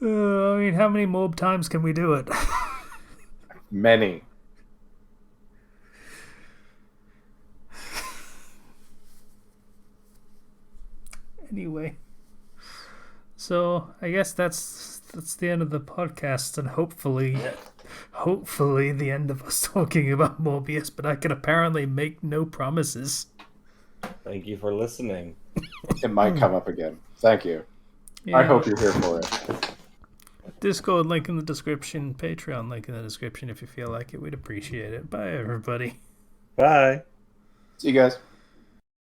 I mean, how many Morb times can we do it? Many. Anyway, so I guess that's the end of the podcast, and hopefully the end of us talking about Morbius. But I can apparently make no promises. Thank you for listening. It might come up again. Thank you. Yeah. I hope you're here for it. Discord link in the description, Patreon link in the description if you feel like it. We'd appreciate it. Bye, everybody. Bye. See you guys.